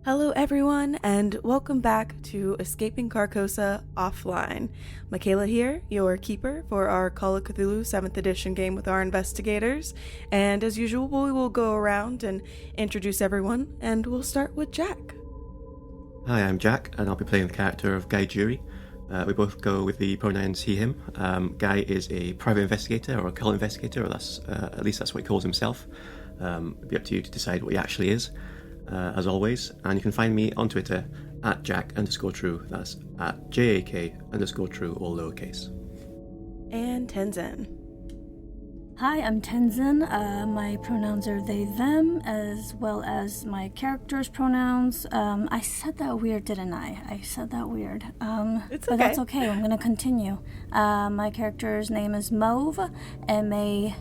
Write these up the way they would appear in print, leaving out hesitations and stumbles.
Hello everyone, and welcome back to Escaping Carcosa Offline. Michaela here, your keeper for our Call of Cthulhu 7th edition game with our investigators, and as usual we will go around and introduce everyone, and we'll start with Jack. Hi, I'm Jack, and I'll be playing the character of Guy Jury. We both go with the pronouns he, him. Guy is a private investigator, or a cult investigator, or at least that's what he calls himself. It'll be up to you to decide what he actually is. As always, and you can find me on Twitter at Jack_True. That's at JAK_True, all lowercase. And Tenzin. Hi, I'm Tenzin. My pronouns are they, them, as well as my character's pronouns. I said that weird, didn't I? I said that weird. It's okay. But that's okay. I'm going to continue. My character's name is Mauve, Mauve.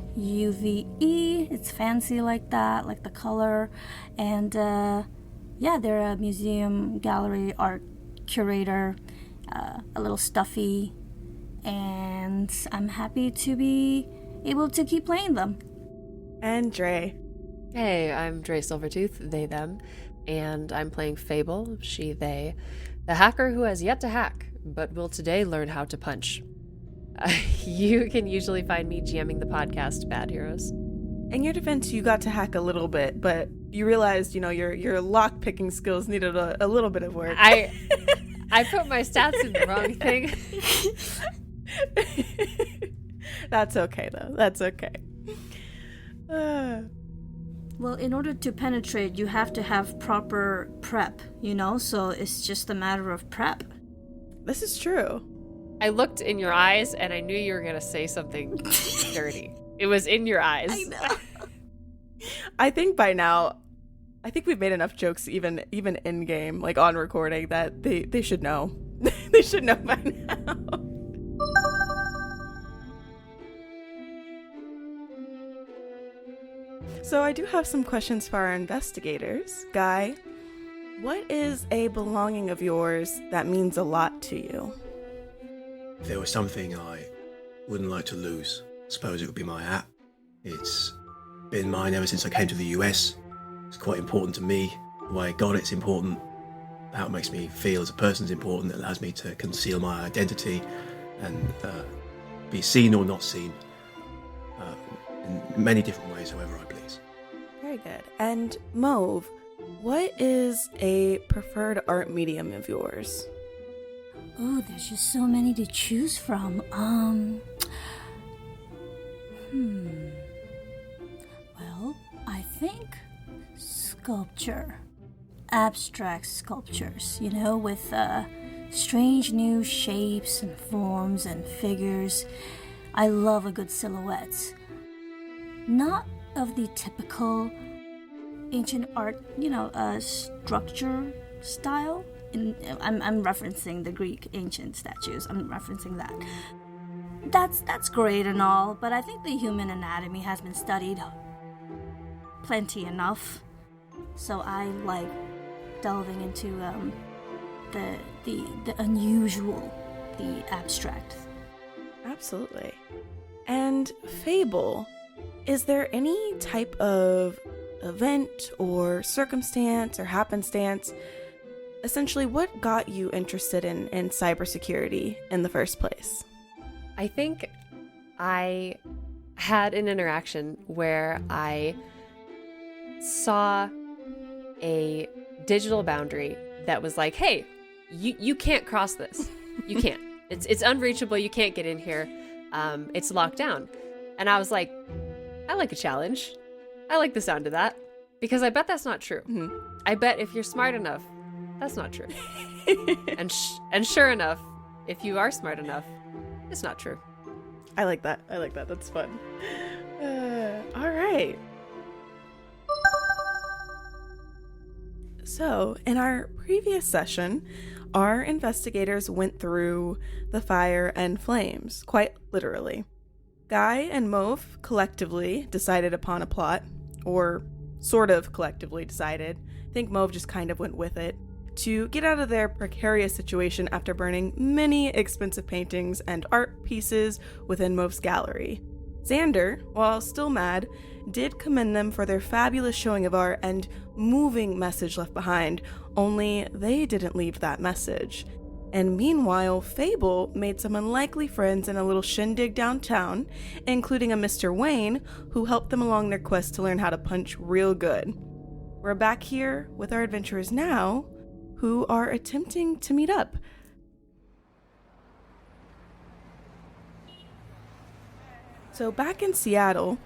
It's fancy like that, like the color. And, they're a museum, gallery, art curator, a little stuffy. And I'm happy to be able to keep playing them. And Drea. Hey, I'm Drea Silvertooth, they, them, and I'm playing Fable, she, they, the hacker who has yet to hack, but will today learn how to punch. You can usually find me GMing the podcast Bad Heroes. In your defense, you got to hack a little bit, but you realized, your lock-picking skills needed a little bit of work. I put my stats in the wrong thing. That's okay, though. That's okay. Well, in order to penetrate, you have to have proper prep, so it's just a matter of prep. This is true. I looked in your eyes, and I knew you were going to say something dirty. It was in your eyes. I know. I think by now, we've made enough jokes, even in-game, like on recording, that they should know. They should know by now. So I do have some questions for our investigators. Guy, what is a belonging of yours that means a lot to you? If there was something I wouldn't like to lose, I suppose it would be my hat. It's been mine ever since I came to the US. It's quite important to me. The way I got it's important. How it makes me feel as a person's important. It allows me to conceal my identity and be seen or not seen in many different ways, however I please. Very good. And Mauve, what is a preferred art medium of yours? Oh, there's just so many to choose from. Well, I think sculpture. Abstract sculptures, with strange new shapes and forms and figures. I love a good silhouette. Not of the typical ancient art, structure style. I'm referencing the Greek ancient statues. I'm referencing that. That's great and all, but I think the human anatomy has been studied plenty enough. So I like delving into the unusual, the abstract. Absolutely. And Fable, is there any type of event or circumstance or happenstance, essentially what got you interested in cybersecurity in the first place? I think I had an interaction where I saw a digital boundary that was like, hey, you can't cross this. You can't. It's unreachable. You can't get in here. It's locked down. And I was like, I like a challenge. I like the sound of that. Because I bet that's not true. Mm-hmm. I bet if you're smart enough, that's not true. and sure enough, if you are smart enough, it's not true. I like that. That's fun. All right. So, in our previous session, our investigators went through the fire and flames, quite literally. Guy and Mauve collectively decided upon a plot, or sort of collectively decided. I think Mauve just kind of went with it, to get out of their precarious situation after burning many expensive paintings and art pieces within Mauve's gallery. Xander, while still mad, did commend them for their fabulous showing of art and moving message left behind, only they didn't leave that message. And meanwhile, Fable made some unlikely friends in a little shindig downtown, including a Mr. Wayne, who helped them along their quest to learn how to punch real good. We're back here with our adventurers now, who are attempting to meet up. So back in Seattle,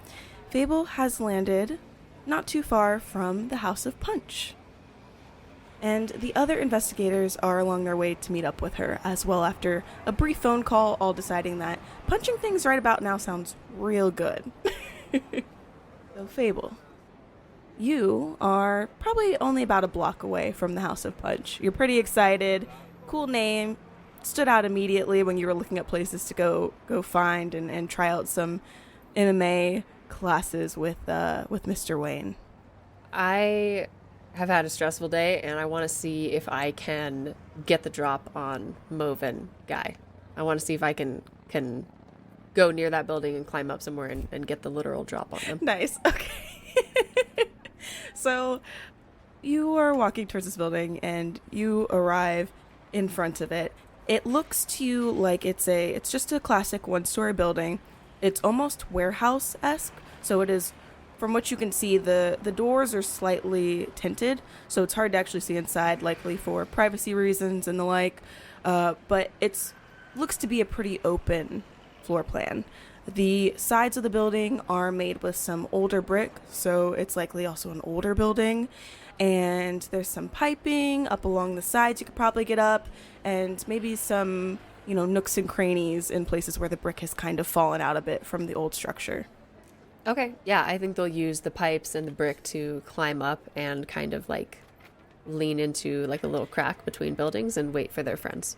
Fable has landed not too far from the House of Punch. And the other investigators are along their way to meet up with her as well after a brief phone call, all deciding that punching things right about now sounds real good. So Fable, you are probably only about a block away from the House of Punch. You're pretty excited. Cool name. Stood out immediately when you were looking at places to go find and try out some MMA classes with Mr. Wayne. I have had a stressful day, and I want to see if I can get the drop on Mauve and Guy. I want to see if I can go near that building and climb up somewhere and get the literal drop on them. Nice. Okay. So you are walking towards this building, and you arrive in front of it. It looks to you like it's just a classic one-story building. It's almost warehouse-esque, so it is. From what you can see, the doors are slightly tinted, so it's hard to actually see inside, likely for privacy reasons and the like. But it looks to be a pretty open floor plan. The sides of the building are made with some older brick, so it's likely also an older building. And there's some piping up along the sides you could probably get up, and maybe some, nooks and crannies in places where the brick has kind of fallen out a bit from the old structure. Okay, yeah, I think they'll use the pipes and the brick to climb up and kind of like lean into like a little crack between buildings and wait for their friends.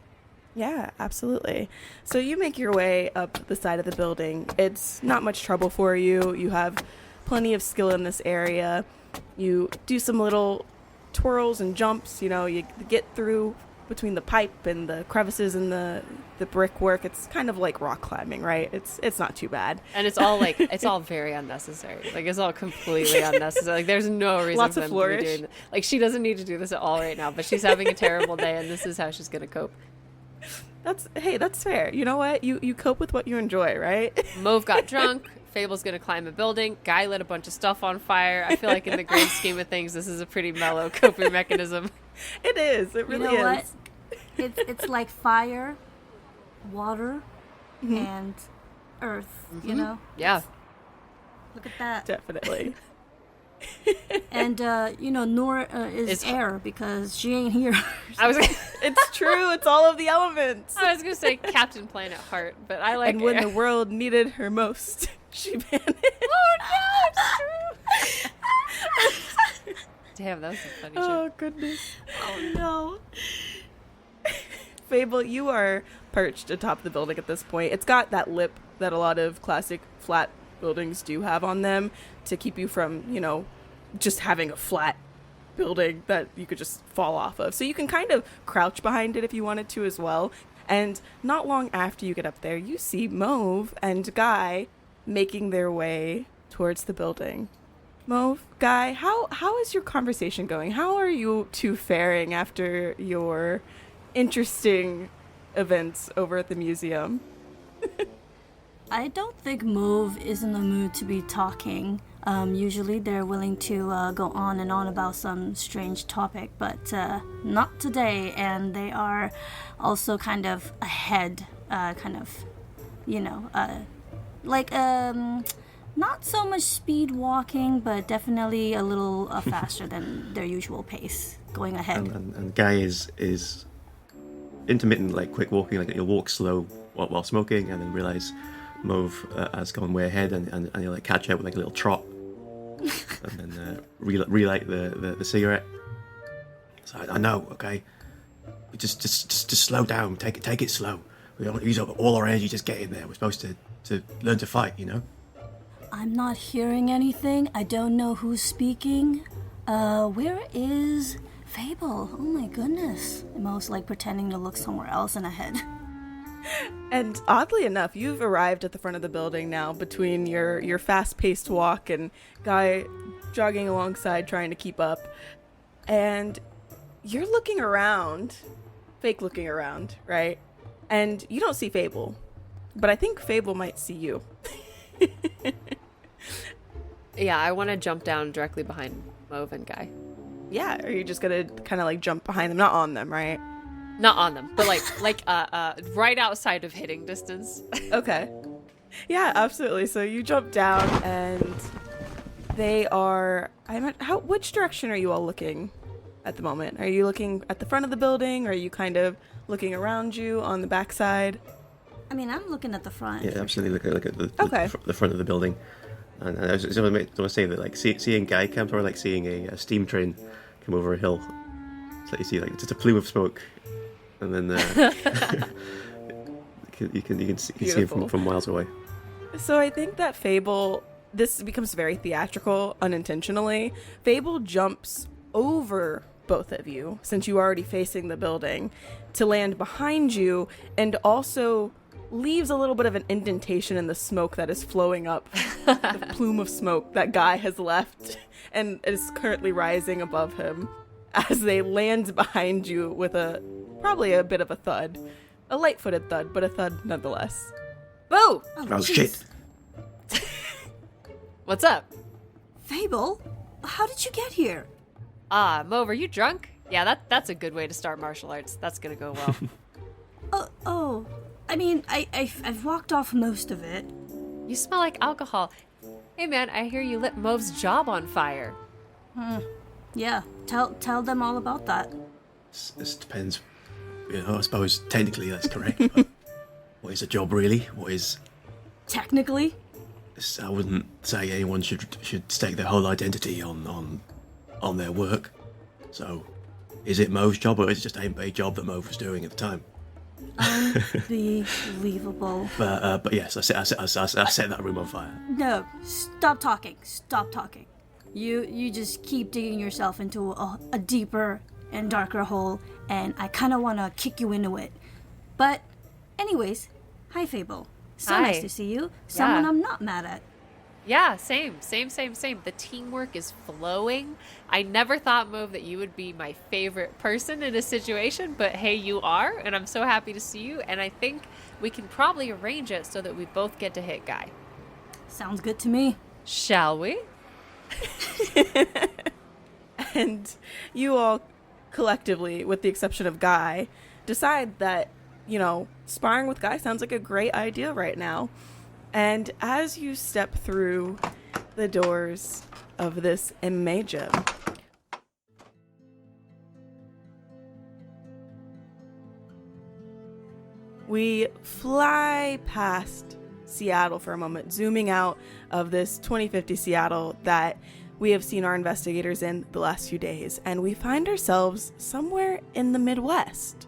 Yeah, absolutely. So you make your way up the side of the building. It's not much trouble for you. You have plenty of skill in this area. You do some little twirls and jumps, you get through between the pipe and the crevices and the brickwork. It's kind of like rock climbing, right? It's not too bad. And it's all it's all very unnecessary. Like, it's all completely unnecessary. Like, there's no reason Lots for of them to be flourish. doing that. Like, she doesn't need to do this at all right now, but she's having a terrible day, and this is how she's gonna cope. That's fair. You know what? You cope with what you enjoy, right? Mauve got drunk. Fable's gonna climb a building. Guy lit a bunch of stuff on fire. I feel like in the grand scheme of things, this is a pretty mellow coping mechanism. It is. It really You know is. what? It's like fire, water, and earth. Yeah. Look at that. Definitely. And Noor is air because she ain't here. It's true. It's all of the elements. I was gonna say Captain Planet Heart, but I like. And when air. the world needed her most, she vanished. Oh no, it's true. Damn, that was a funny joke. Oh goodness. Oh no. Fable, you are perched atop the building at this point. It's got that lip that a lot of classic flat buildings do have on them to keep you from, just having a flat building that you could just fall off of. So you can kind of crouch behind it if you wanted to as well. And not long after you get up there, you see Mauve and Guy making their way towards the building. Mauve, Guy, how is your conversation going? How are you two faring after your interesting events over at the museum? I don't think Mauve is in the mood to be talking. Usually they're willing to go on and on about some strange topic, but not today, and they are also kind of ahead, not so much speed walking, but definitely a little faster than their usual pace, going ahead. And Guy is intermittent, like quick walking, like he'll walk slow while smoking, and then realize Mauve has gone way ahead, and he'll like catch up with like a little trot, and then relight the cigarette. So I know, okay, just slow down, take it slow. We don't use up all our energy just getting there. We're supposed to learn to fight, I'm not hearing anything. I don't know who's speaking. Where is Fable? Oh my goodness. Most like pretending to look somewhere else and ahead. And oddly enough, you've arrived at the front of the building now between your fast-paced walk and Guy jogging alongside trying to keep up. And you're looking around, fake looking around, right? And you don't see Fable, but I think Fable might see you. Yeah, I want to jump down directly behind Mauve and Guy. Yeah, are you just gonna kind of like jump behind them, not on them, right? Not on them, but like right outside of hitting distance. Okay. Yeah, absolutely. So you jump down, and they are. Which direction are you all looking at the moment? Are you looking at the front of the building? Or are you kind of looking around you on the backside? I mean, I'm looking at the front. Yeah, absolutely. Look at Okay. the front of the building. And I was going to say that, like, seeing Guy come, or like seeing a steam train come over a hill. It's like you see, like, just a plume of smoke, and then you can see him from miles away. So I think that Fable, this becomes very theatrical unintentionally. Fable jumps over both of you, since you are already facing the building, to land behind you, and also leaves a little bit of an indentation in the smoke that is flowing up, the plume of smoke that Guy has left and is currently rising above him as they land behind you with probably a bit of a thud. A light-footed thud, but a thud nonetheless. Boo! Oh shit. What's up? Fable, how did you get here? Mauve, are you drunk? Yeah, that's a good way to start martial arts. That's gonna go well. I mean, I've walked off most of it. You smell like alcohol. Hey man, I hear you lit Mauve's job on fire. Yeah, tell them all about that. This depends. I suppose technically that's correct. But what is a job really? What is? Technically? I wouldn't say anyone should stake their whole identity on their work. So, is it Mauve's job, or is it just a job that Mauve was doing at the time? Unbelievable. But yes, I set that room on fire. No, stop talking. You just keep digging yourself into a deeper and darker hole, and I kind of want to kick you into it. But anyways, hi Fable. So Hi. nice to see you. Someone Yeah. I'm not mad at. Yeah, same. The teamwork is flowing. I never thought, Mauve, that you would be my favorite person in a situation, but hey, you are, and I'm so happy to see you, and I think we can probably arrange it so that we both get to hit Guy. Sounds good to me. Shall we? And you all collectively, with the exception of Guy, decide that, sparring with Guy sounds like a great idea right now. And as you step through the doors of this gym, we fly past Seattle for a moment, zooming out of this 2050 Seattle that we have seen our investigators in the last few days, and we find ourselves somewhere in the Midwest.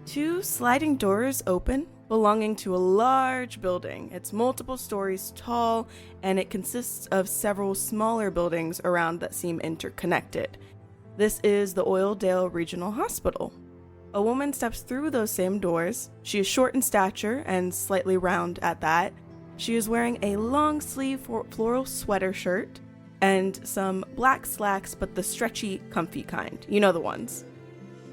Two sliding doors open, belonging to a large building. It's multiple stories tall, and it consists of several smaller buildings around that seem interconnected. This is the Oildale Regional Hospital. A woman steps through those same doors. She is short in stature and slightly round at that. She is wearing a long-sleeve floral sweater shirt and some black slacks, but the stretchy, comfy kind. You know the ones.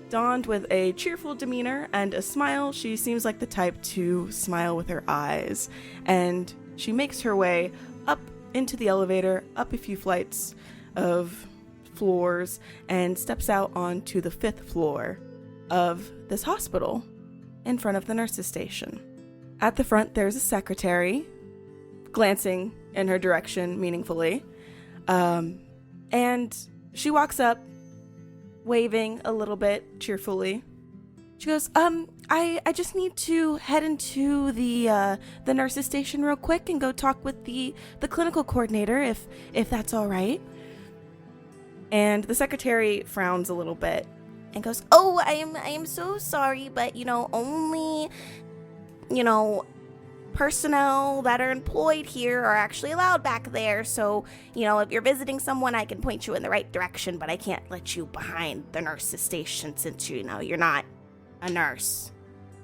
Donned with a cheerful demeanor and a smile, she seems like the type to smile with her eyes. And she makes her way up into the elevator, up a few flights of floors, and steps out onto the 5th floor of this hospital in front of the nurse's station. At the front, there's a secretary glancing in her direction meaningfully. And she walks up, waving a little bit cheerfully. She goes, I just need to head into the nurse's station real quick and go talk with the clinical coordinator, if that's all right. And the secretary frowns a little bit and goes, Oh, I am so sorry, but only personnel that are employed here are actually allowed back there. So, if you're visiting someone, I can point you in the right direction, but I can't let you behind the nurse's station since you're not a nurse.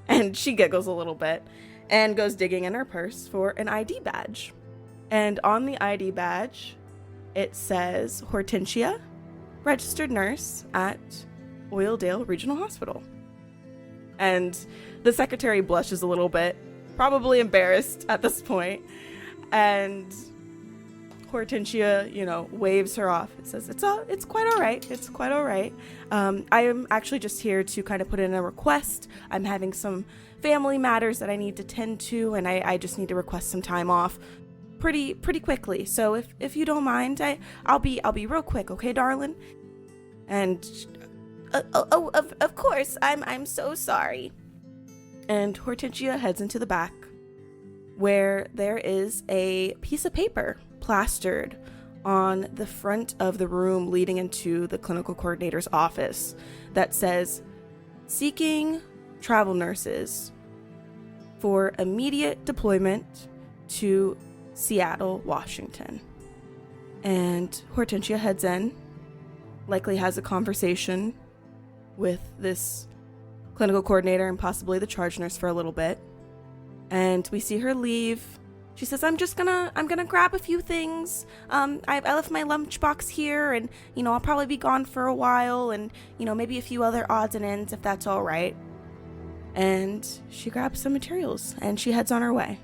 And she giggles a little bit and goes digging in her purse for an ID badge. And on the ID badge, it says Hortensia, registered nurse at Oildale Regional Hospital. And the secretary blushes a little bit, probably embarrassed at this point. And Hortensia, waves her off. It says, it's quite all right. It's quite all right. I am actually just here to kind of put in a request. I'm having some family matters that I need to tend to, and I just need to request some time off pretty quickly. So if you don't mind, I'll be real quick, okay, darling? And of course. I'm so sorry. And Hortensia heads into the back, where there is a piece of paper plastered on the front of the room leading into the clinical coordinator's office that says, seeking travel nurses for immediate deployment to Seattle, Washington. And Hortensia heads in, likely has a conversation with this clinical coordinator and possibly the charge nurse for a little bit. And we see her leave. She says, I'm gonna grab a few things. I left my lunchbox here, and, I'll probably be gone for a while, and, maybe a few other odds and ends if that's all right. And she grabs some materials, and she heads on her way.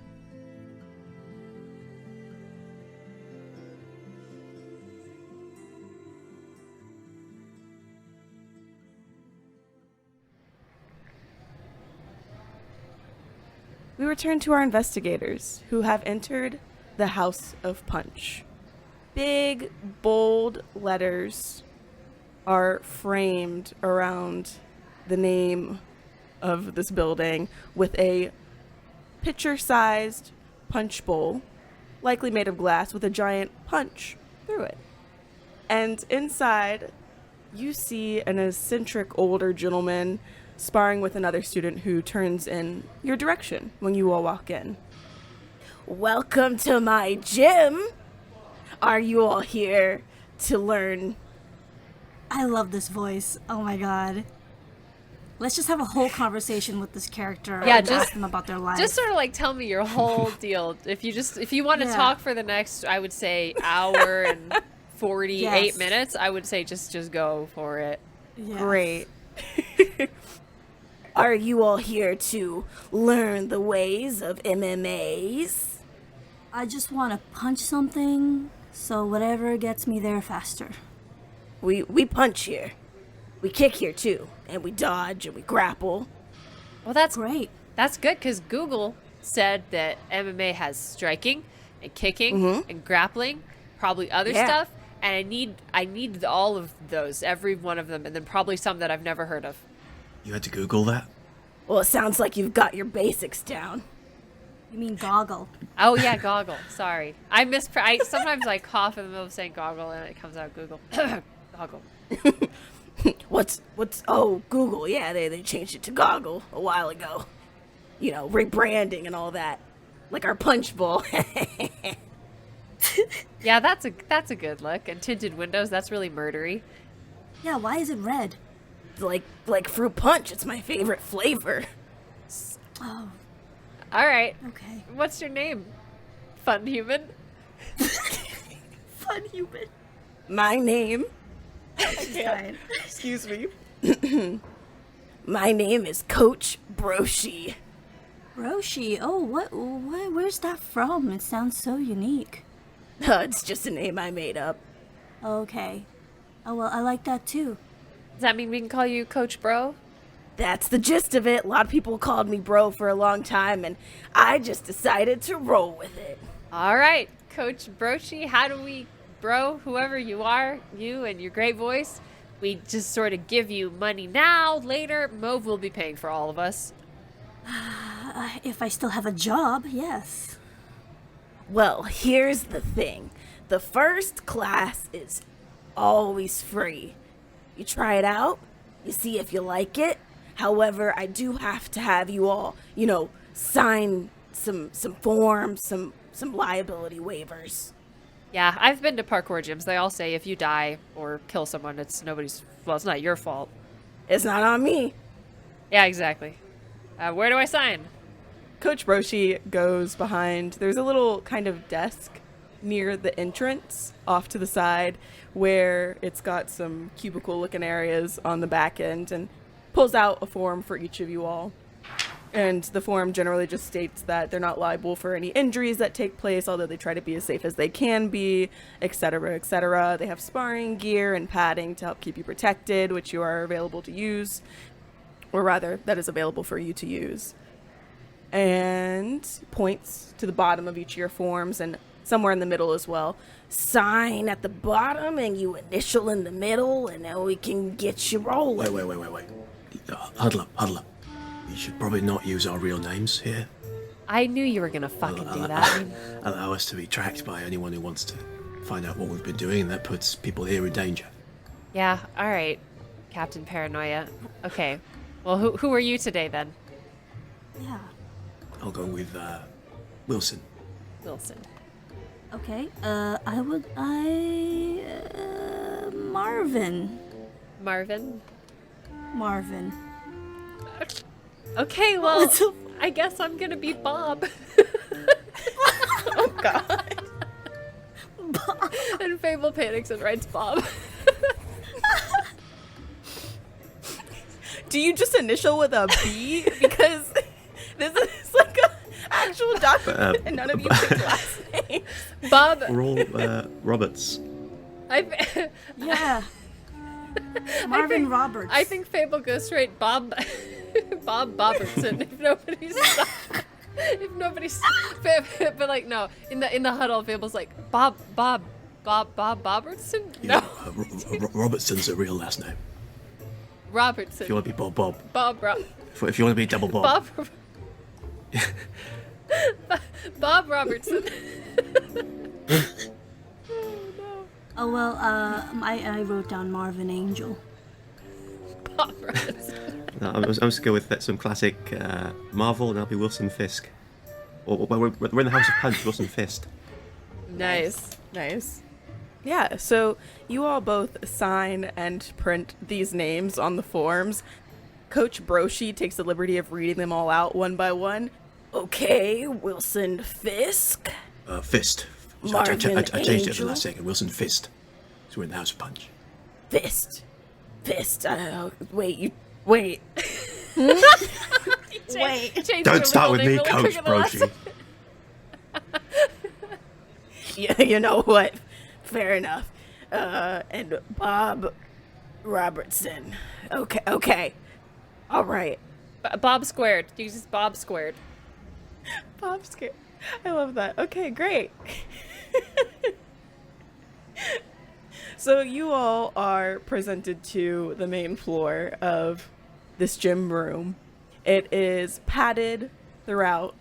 We return to our investigators, who have entered the House of Punch. Big, bold letters are framed around the name of this building with a pitcher-sized punch bowl, likely made of glass, with a giant punch through it. And inside, you see an eccentric older gentleman sparring with another student who turns in your direction when you all walk in. Welcome to my gym. Are you all here to learn? I love this voice. Oh my god. Let's just have a whole conversation with this character. Yeah, and just ask them about their lives. Just sort of tell me your whole deal. If you want to talk for the next, I would say, hour and 48 minutes, I would say just go for it. Yes. Great. Are you all here to learn the ways of MMAs? I just want to punch something, so whatever gets me there faster. We punch here. We kick here too, and we dodge and we grapple. Well, that's Great. That's good, because Google said that MMA has striking and kicking and grappling, probably other stuff, and I need all of those, every one of them, and then probably some that I've never heard of. You had to Google that? Well, it sounds like you've got your basics down. You mean goggle? Oh yeah, goggle. Sorry, I sometimes I cough in the middle of saying goggle and it comes out Google. Goggle. What's Google? Yeah, they changed it to goggle a while ago. Rebranding and all that, like our punch bowl. Yeah, that's a good look. And tinted windows, that's really murdery. Yeah, why is it red? like fruit punch. It's my favorite flavor. Oh, All right. okay. What's your name? Fun human. Fun human. My name. Fine. Excuse me. My name is Coach Broshi. Roshi. Oh, where's that from? It sounds so unique. It's just a name I made up. Okay. Oh, well, I like that too. Does that mean we can call you Coach Bro? That's the gist of it. A lot of people called me bro for a long time, and I just decided to roll with it. All right, Coach Broshi, how do we, bro, whoever you are, you and your great voice, we just sort of give you money now, later, Mauve will be paying for all of us. If I still have a job, yes. Well, here's the thing. The first class is always free. You try it out, you see if you like it. However, I do have to have you all, sign some forms, some liability waivers. Yeah, I've been to parkour gyms. They all say if you die or kill someone, it's not your fault. It's not on me. Yeah, exactly. Where do I sign? Coach Roshi goes behind. There's a little kind of desk near the entrance off to the side where it's got some cubicle looking areas on the back end, and pulls out a form for each of you all. And the form generally just states that they're not liable for any injuries that take place, although they try to be as safe as they can be, etc., etc. They have sparring gear and padding to help keep you protected, which you are available to use, or rather, that is available for you to use. And points to the bottom of each of your forms and somewhere in the middle as well. Sign at the bottom and you initial in the middle, and then we can get you rolling. Wait. Huddle up. You should probably not use our real names here. I knew you were gonna fucking do that. Allow us to be tracked by anyone who wants to find out what we've been doing, and that puts people here in danger. Yeah, alright, Captain Paranoia. Okay, well, who are you today, then? Yeah. I'll go with Wilson. Wilson. Okay. Marvin. Marvin. Okay, well, I guess I'm gonna be Bob. Oh, God. And Fable panics and writes Bob. Do you just initial with a B? Because this is like a actual document and none of you picked last names. Bob. We're all Roberts. Yeah. Marvin Roberts. I think Fable goes straight Bob Boberson. If nobody's but like no, in the huddle, Fable's like Bob Boberson. No, Robertson's a real last name. Robertson. If you want to be Bob. If you want to be double Bob. Bob Robertson. Oh well, I wrote down Marvin Angel. Bob Robertson. No, I'm just going to go with some classic Marvel, and I'll be Wilson Fisk. We're in the House of Punch, Wilson Fist. Nice. Yeah, so you all both sign and print these names on the forms. Coach Broshi takes the liberty of reading them all out one by one. Okay, Wilson Fisk. Fist. Marvin I changed it at the Angel. last second. Wilson Fist. So we're in the House of Punch. Fist. Wait. Wait. Don't start with me, Coach Broshi. Yeah, you know what? Fair enough. And Bob Robertson. Okay. All right. Bob squared. You just Bob squared. Bob's scared. I love that. Okay, great. So you all are presented to the main floor of this gym room. It is padded throughout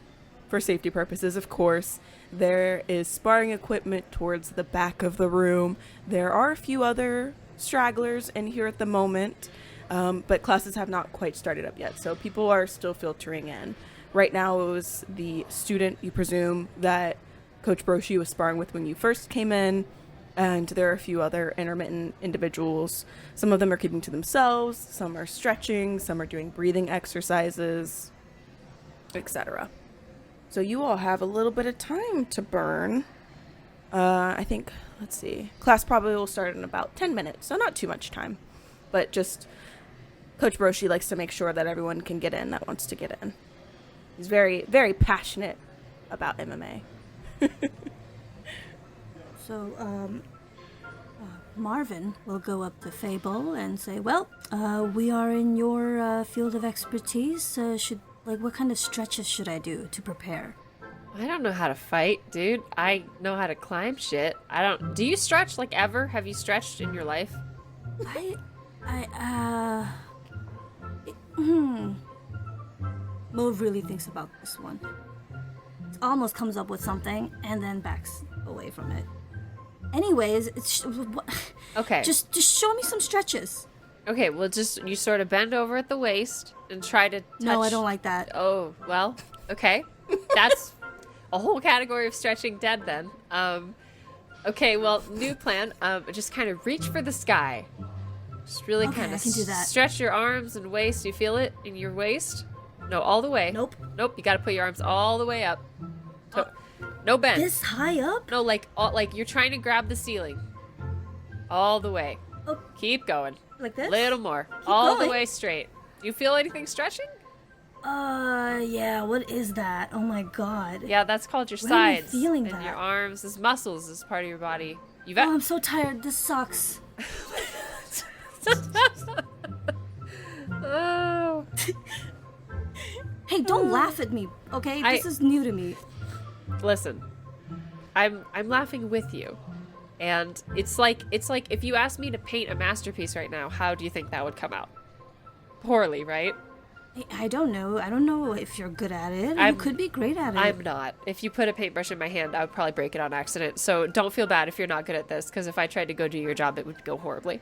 for safety purposes, of course. There is sparring equipment towards the back of the room. There are a few other stragglers in here at the moment, but classes have not quite started up yet, so people are still filtering in. Right now it was the student, you presume, that Coach Broshi was sparring with when you first came in, and there are a few other intermittent individuals. Some of them are keeping to themselves, some are stretching, some are doing breathing exercises, etc. So you all have a little bit of time to burn. I think, let's see, class probably will start in about 10 minutes, so not too much time. But just, Coach Broshi likes to make sure that everyone can get in that wants to get in. He's very, very passionate about MMA. So, Marvin will go up to Fable and say, well, we are in your field of expertise. What kind of stretches should I do to prepare? I don't know how to fight, dude. I know how to climb shit. Do you stretch, like, ever? Have you stretched in your life? Mauve really thinks about this one. Almost comes up with something and then backs away from it. Anyways, Okay. Just show me some stretches. Okay, well, just, you sort of bend over at the waist and try to touch... No, I don't like that. Oh, well, okay. That's a whole category of stretching dead then. Okay, well, new plan. Just kind of reach for the sky. Just really Okay, kind I of can do that. stretch your arms and waist. You feel it in your waist? No, all the way. Nope. Nope, you gotta put your arms all the way up. No bend. This high up? No, like you're trying to grab the ceiling. All the way. Oh. Keep going. Like this? Little more. All the going. way straight. Do you feel anything stretching? Yeah, what is that? Oh my god. Yeah, that's called your Where am I sides. feeling and that? your arms. This muscles is part of your body. You've Oh, I'm so tired. This sucks. Oh. Hey, don't laugh at me, okay? This is new to me. Listen, I'm laughing with you, and it's like if you asked me to paint a masterpiece right now, how do you think that would come out? Poorly, right? I don't know. I don't know if you're good at it. You could be great at it. I'm not. If you put a paintbrush in my hand, I would probably break it on accident. So don't feel bad if you're not good at this, because if I tried to go do your job, it would go horribly.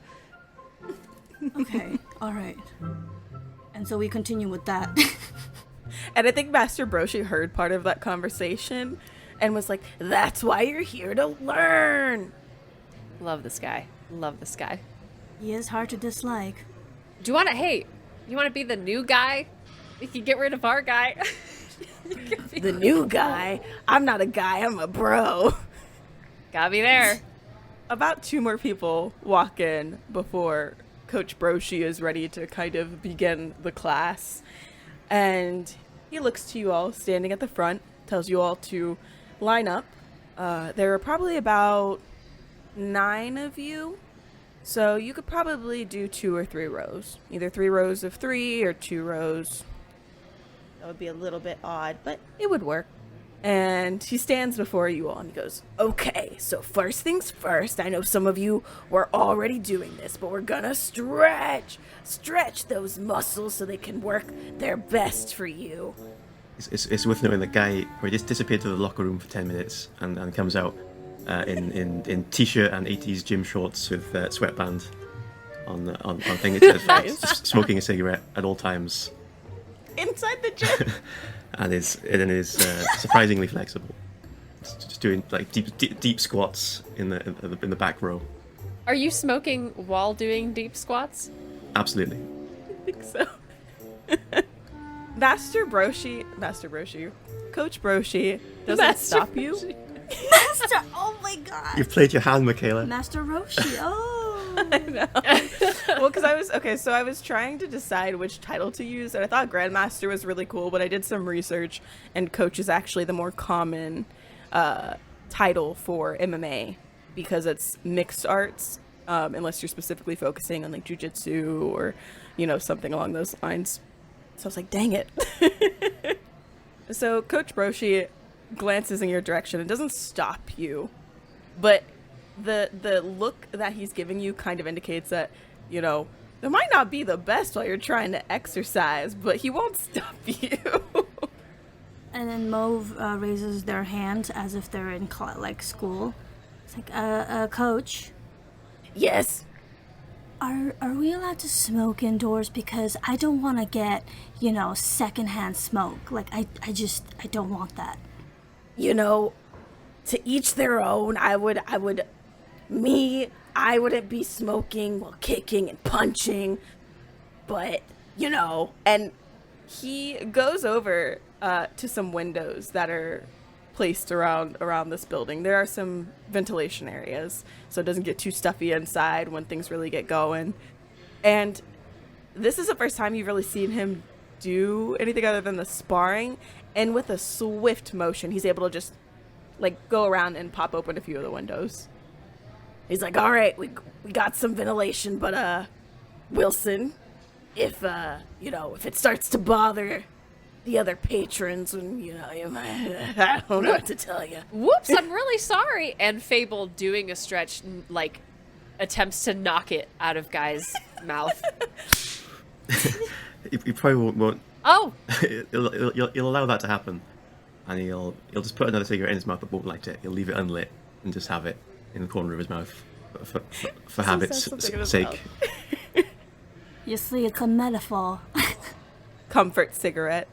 Okay, all right. And so we continue with that. And I think Master Broshi heard part of that conversation and was like, that's why you're here to learn. Love this guy. Love this guy. He is hard to dislike. Do you want to, hey, you want to be the new guy? You can get rid of our guy. The new guy? I'm not a guy, I'm a bro. Gotta be there. About 2 more people walk in before Coach Broshi is ready to kind of begin the class. And he looks to you all standing at the front, tells you all to line up. There are probably about 9 of you. So you could probably do 2 or 3 rows. Either 3 rows of 3 or 2 rows. That would be a little bit odd, but it would work. And he stands before you all and he goes, okay, so first things first, I know some of you were already doing this, but we're gonna stretch those muscles so they can work their best for you. It's worth noting that Guy just disappeared to the locker room for 10 minutes and comes out in t-shirt and 80s gym shorts with sweatband on thing. Nice. Smoking a cigarette at all times. Inside the gym. and is surprisingly flexible. Just doing like deep squats in the back row. Are you smoking while doing deep squats? Absolutely. I think so. Master Broshi, Coach Broshi doesn't Master stop you. Broshi. Master, oh my god. You've played your hand, Michaela. Master Roshi, oh. I know. Well, because I was trying to decide which title to use, and I thought Grandmaster was really cool, but I did some research, and Coach is actually the more common title for MMA because it's mixed arts, unless you're specifically focusing on like jujitsu or, something along those lines. So I was like, dang it. So Coach Broshi glances in your direction and doesn't stop you, but the look that he's giving you kind of indicates that, it might not be the best while you're trying to exercise, but he won't stop you. And then Mauve raises their hand as if they're in school. It's like, Coach. Yes. Are we allowed to smoke indoors? Because I don't want to get, secondhand smoke. Like, I don't want that. To each their own. I wouldn't be smoking while kicking and punching, but, And he goes over to some windows that are placed around this building. There are some ventilation areas, so it doesn't get too stuffy inside when things really get going. And this is the first time you've really seen him do anything other than the sparring, and with a swift motion, he's able to just go around and pop open a few of the windows. he's like, all right, we got some ventilation, but, Wilson, if it starts to bother the other patrons, and, I don't know what to tell you. Whoops, I'm really sorry. And Fable, doing a stretch, attempts to knock it out of Guy's mouth. You probably won't. Oh! You'll allow that to happen, and he'll just put another cigarette in his mouth but won't light it. He'll leave it unlit and just have it in the corner of his mouth for habit's sake. You see, it's a metaphor. Comfort cigarette.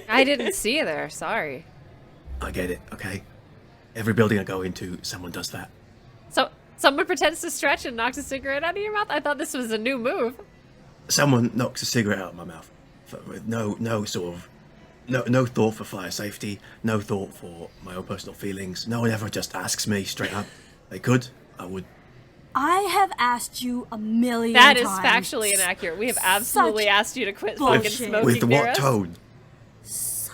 I didn't see you there, sorry. I get it, okay? Every building I go into, someone does that. So, someone pretends to stretch and knocks a cigarette out of your mouth? I thought this was a new move. Someone knocks a cigarette out of my mouth. with no sort of no thought for fire safety, no thought for my own personal feelings. No one ever just asks me straight up. They could, I would. I have asked you a million That is times. factually inaccurate. We have absolutely asked you to quit fucking bullshit. smoking With near what us. tone?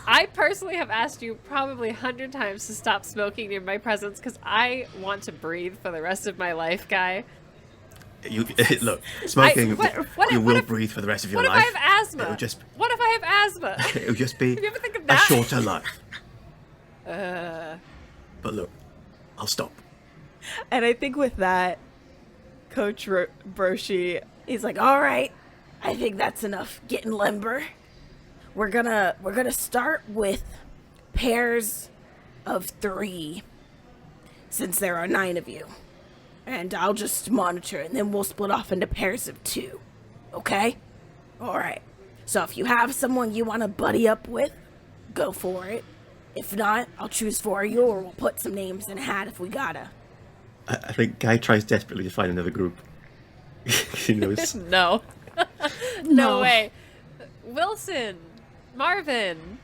I personally have asked you probably 100 times to stop smoking in my presence because I want to breathe for the rest of my life, Guy. You look, smoking. What you will if- breathe for the rest of your What if life. I have asthma? It'll just What if I have asthma? it'll just be you ever think of a that? shorter life. But look, I'll stop. And I think with that, Coach Broshi, He's like, all right, I think that's enough getting limber. We're gonna start with pairs of 3, since there are 9 of you. And I'll just monitor, and then we'll split off into pairs of 2. Okay? All right. So if you have someone you want to buddy up with, go for it. If not, I'll choose for you, or we'll put some names in a hat if we gotta. I think Guy tries desperately to find another group. He knows. No. No way. Wilson. Marvin.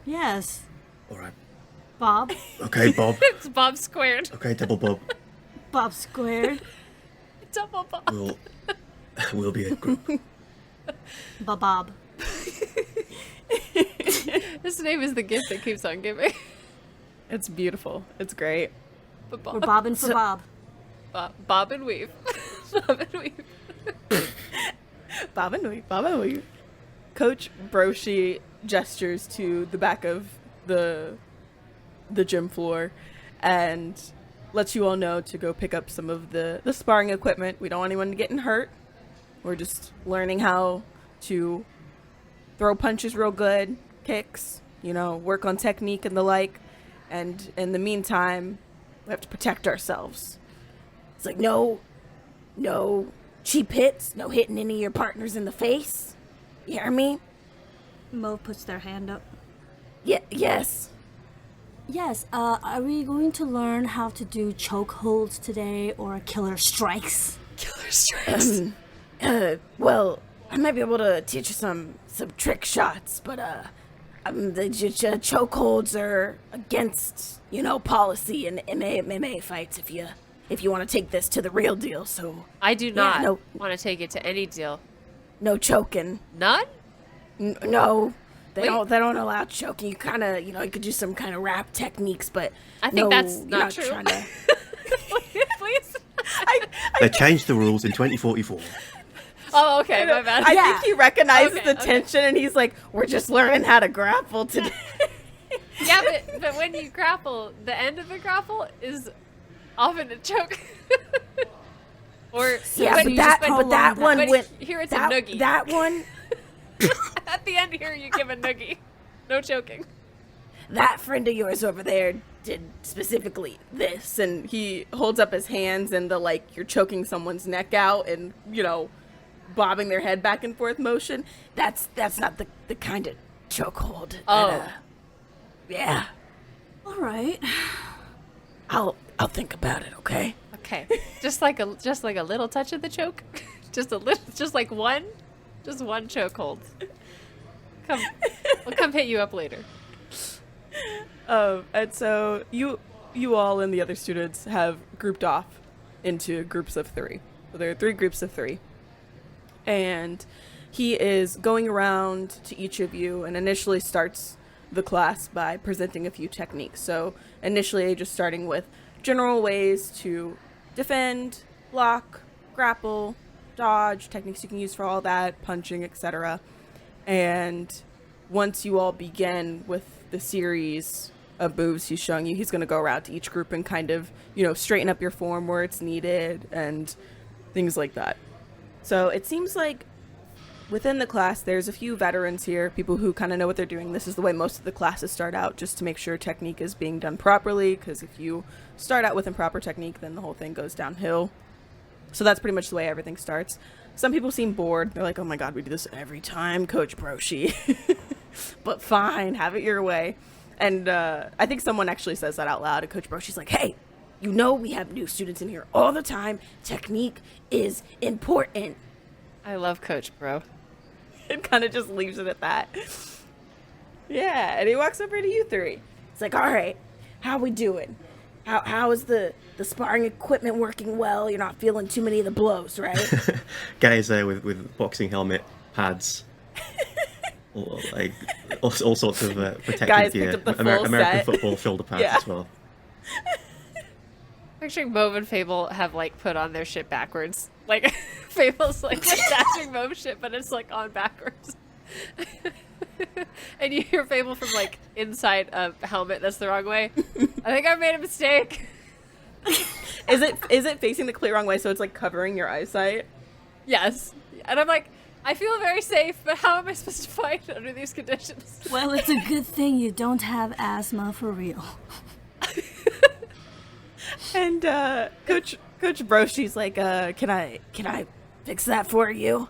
Yes. All right. Bob. Okay, Bob. It's Bob squared. Okay, double Bob. Bob squared. Double Bob. We'll be a group. Bob. His name is the gift that keeps on giving. it's beautiful. It's great. But We're Bob. bobbing for Bob. Bob and weave. Bob and weave. Bob and weave. Coach Broshi gestures to the back of the gym floor and lets you all know to go pick up some of the sparring equipment. We don't want anyone getting hurt. We're just learning how to throw punches real good, kicks, work on technique and the like. And in the meantime, we have to protect ourselves. It's like, no cheap hits, no hitting any of your partners in the face. You hear me? Mauve puts their hand up. Yes. Yes, are we going to learn how to do chokeholds today or killer strikes? Killer strikes. Well, I might be able to teach you some trick shots, but the chokeholds are against, policy in MMA fights if you want to take this to the real deal. So I do not no. want to take it to any deal. no choking. None? No. They Wait. don't allow choking. You kind of, you could do some kind of rap techniques, but I think no, that's you're not true. trying to- Please. They changed the rules in 2044. Oh, okay, my bad. I think he recognizes Okay, the tension and he's like, we're just learning how to grapple today. Yeah, but when you grapple, the end of the grapple is often a choke. Or Yeah, when but you that, just- but that one but went. here it's that, a noogie. That one, At the end here, you give a noogie. No choking. that friend of yours over there did specifically this. And he holds up his hands and you're choking someone's neck out and, bobbing their head back and forth motion. That's not the kind of chokehold. Oh. Yeah. All right. I'll think about it. Okay. Okay, just like a little touch of the choke, just one chokehold. We'll come hit you up later. And so you all and the other students have grouped off into groups of 3. So there are 3 groups of 3. And he is going around to each of you and initially starts the class by presenting a few techniques. So initially just starting with general ways to defend, block, grapple, dodge, techniques you can use for all that, punching, etc. And once you all begin with the series of moves he's showing you, he's going to go around to each group and kind of, straighten up your form where it's needed and things like that. So it seems like within the class, there's a few veterans here, people who kind of know what they're doing. This is the way most of the classes start out, just to make sure technique is being done properly, because if you start out with improper technique, then the whole thing goes downhill. So that's pretty much the way everything starts. Some people seem bored. They're like, oh my god, we do this every time, Coach Broshi. But fine, have it your way. And I think someone actually says that out loud, and Coach Broshi's like, hey, we have new students in here all the time. Technique is important. I love Coach Bro. and kind of just leaves it at that. Yeah, and he walks over to you three. It's like, all right, how we doing? How is the sparring equipment working well? You're not feeling too many of the blows, right? Guys with boxing helmet, pads, like all sorts of protective Guys gear. picked up the full American set. football shoulder pads Yeah. as well. Actually, Mauve and Fable have like put on their shit backwards. Like Fable's like attaching Mauve's shit, but it's like on backwards. And you hear Fable from like inside a helmet that's the wrong way. I think I made a mistake. Is it facing the clear wrong way, so it's like covering your eyesight? Yes. And I'm like, I feel very safe, but how am I supposed to fight under these conditions? Well, it's a good thing you don't have asthma for real. And Coach Broshi's like, can I Fix that for you.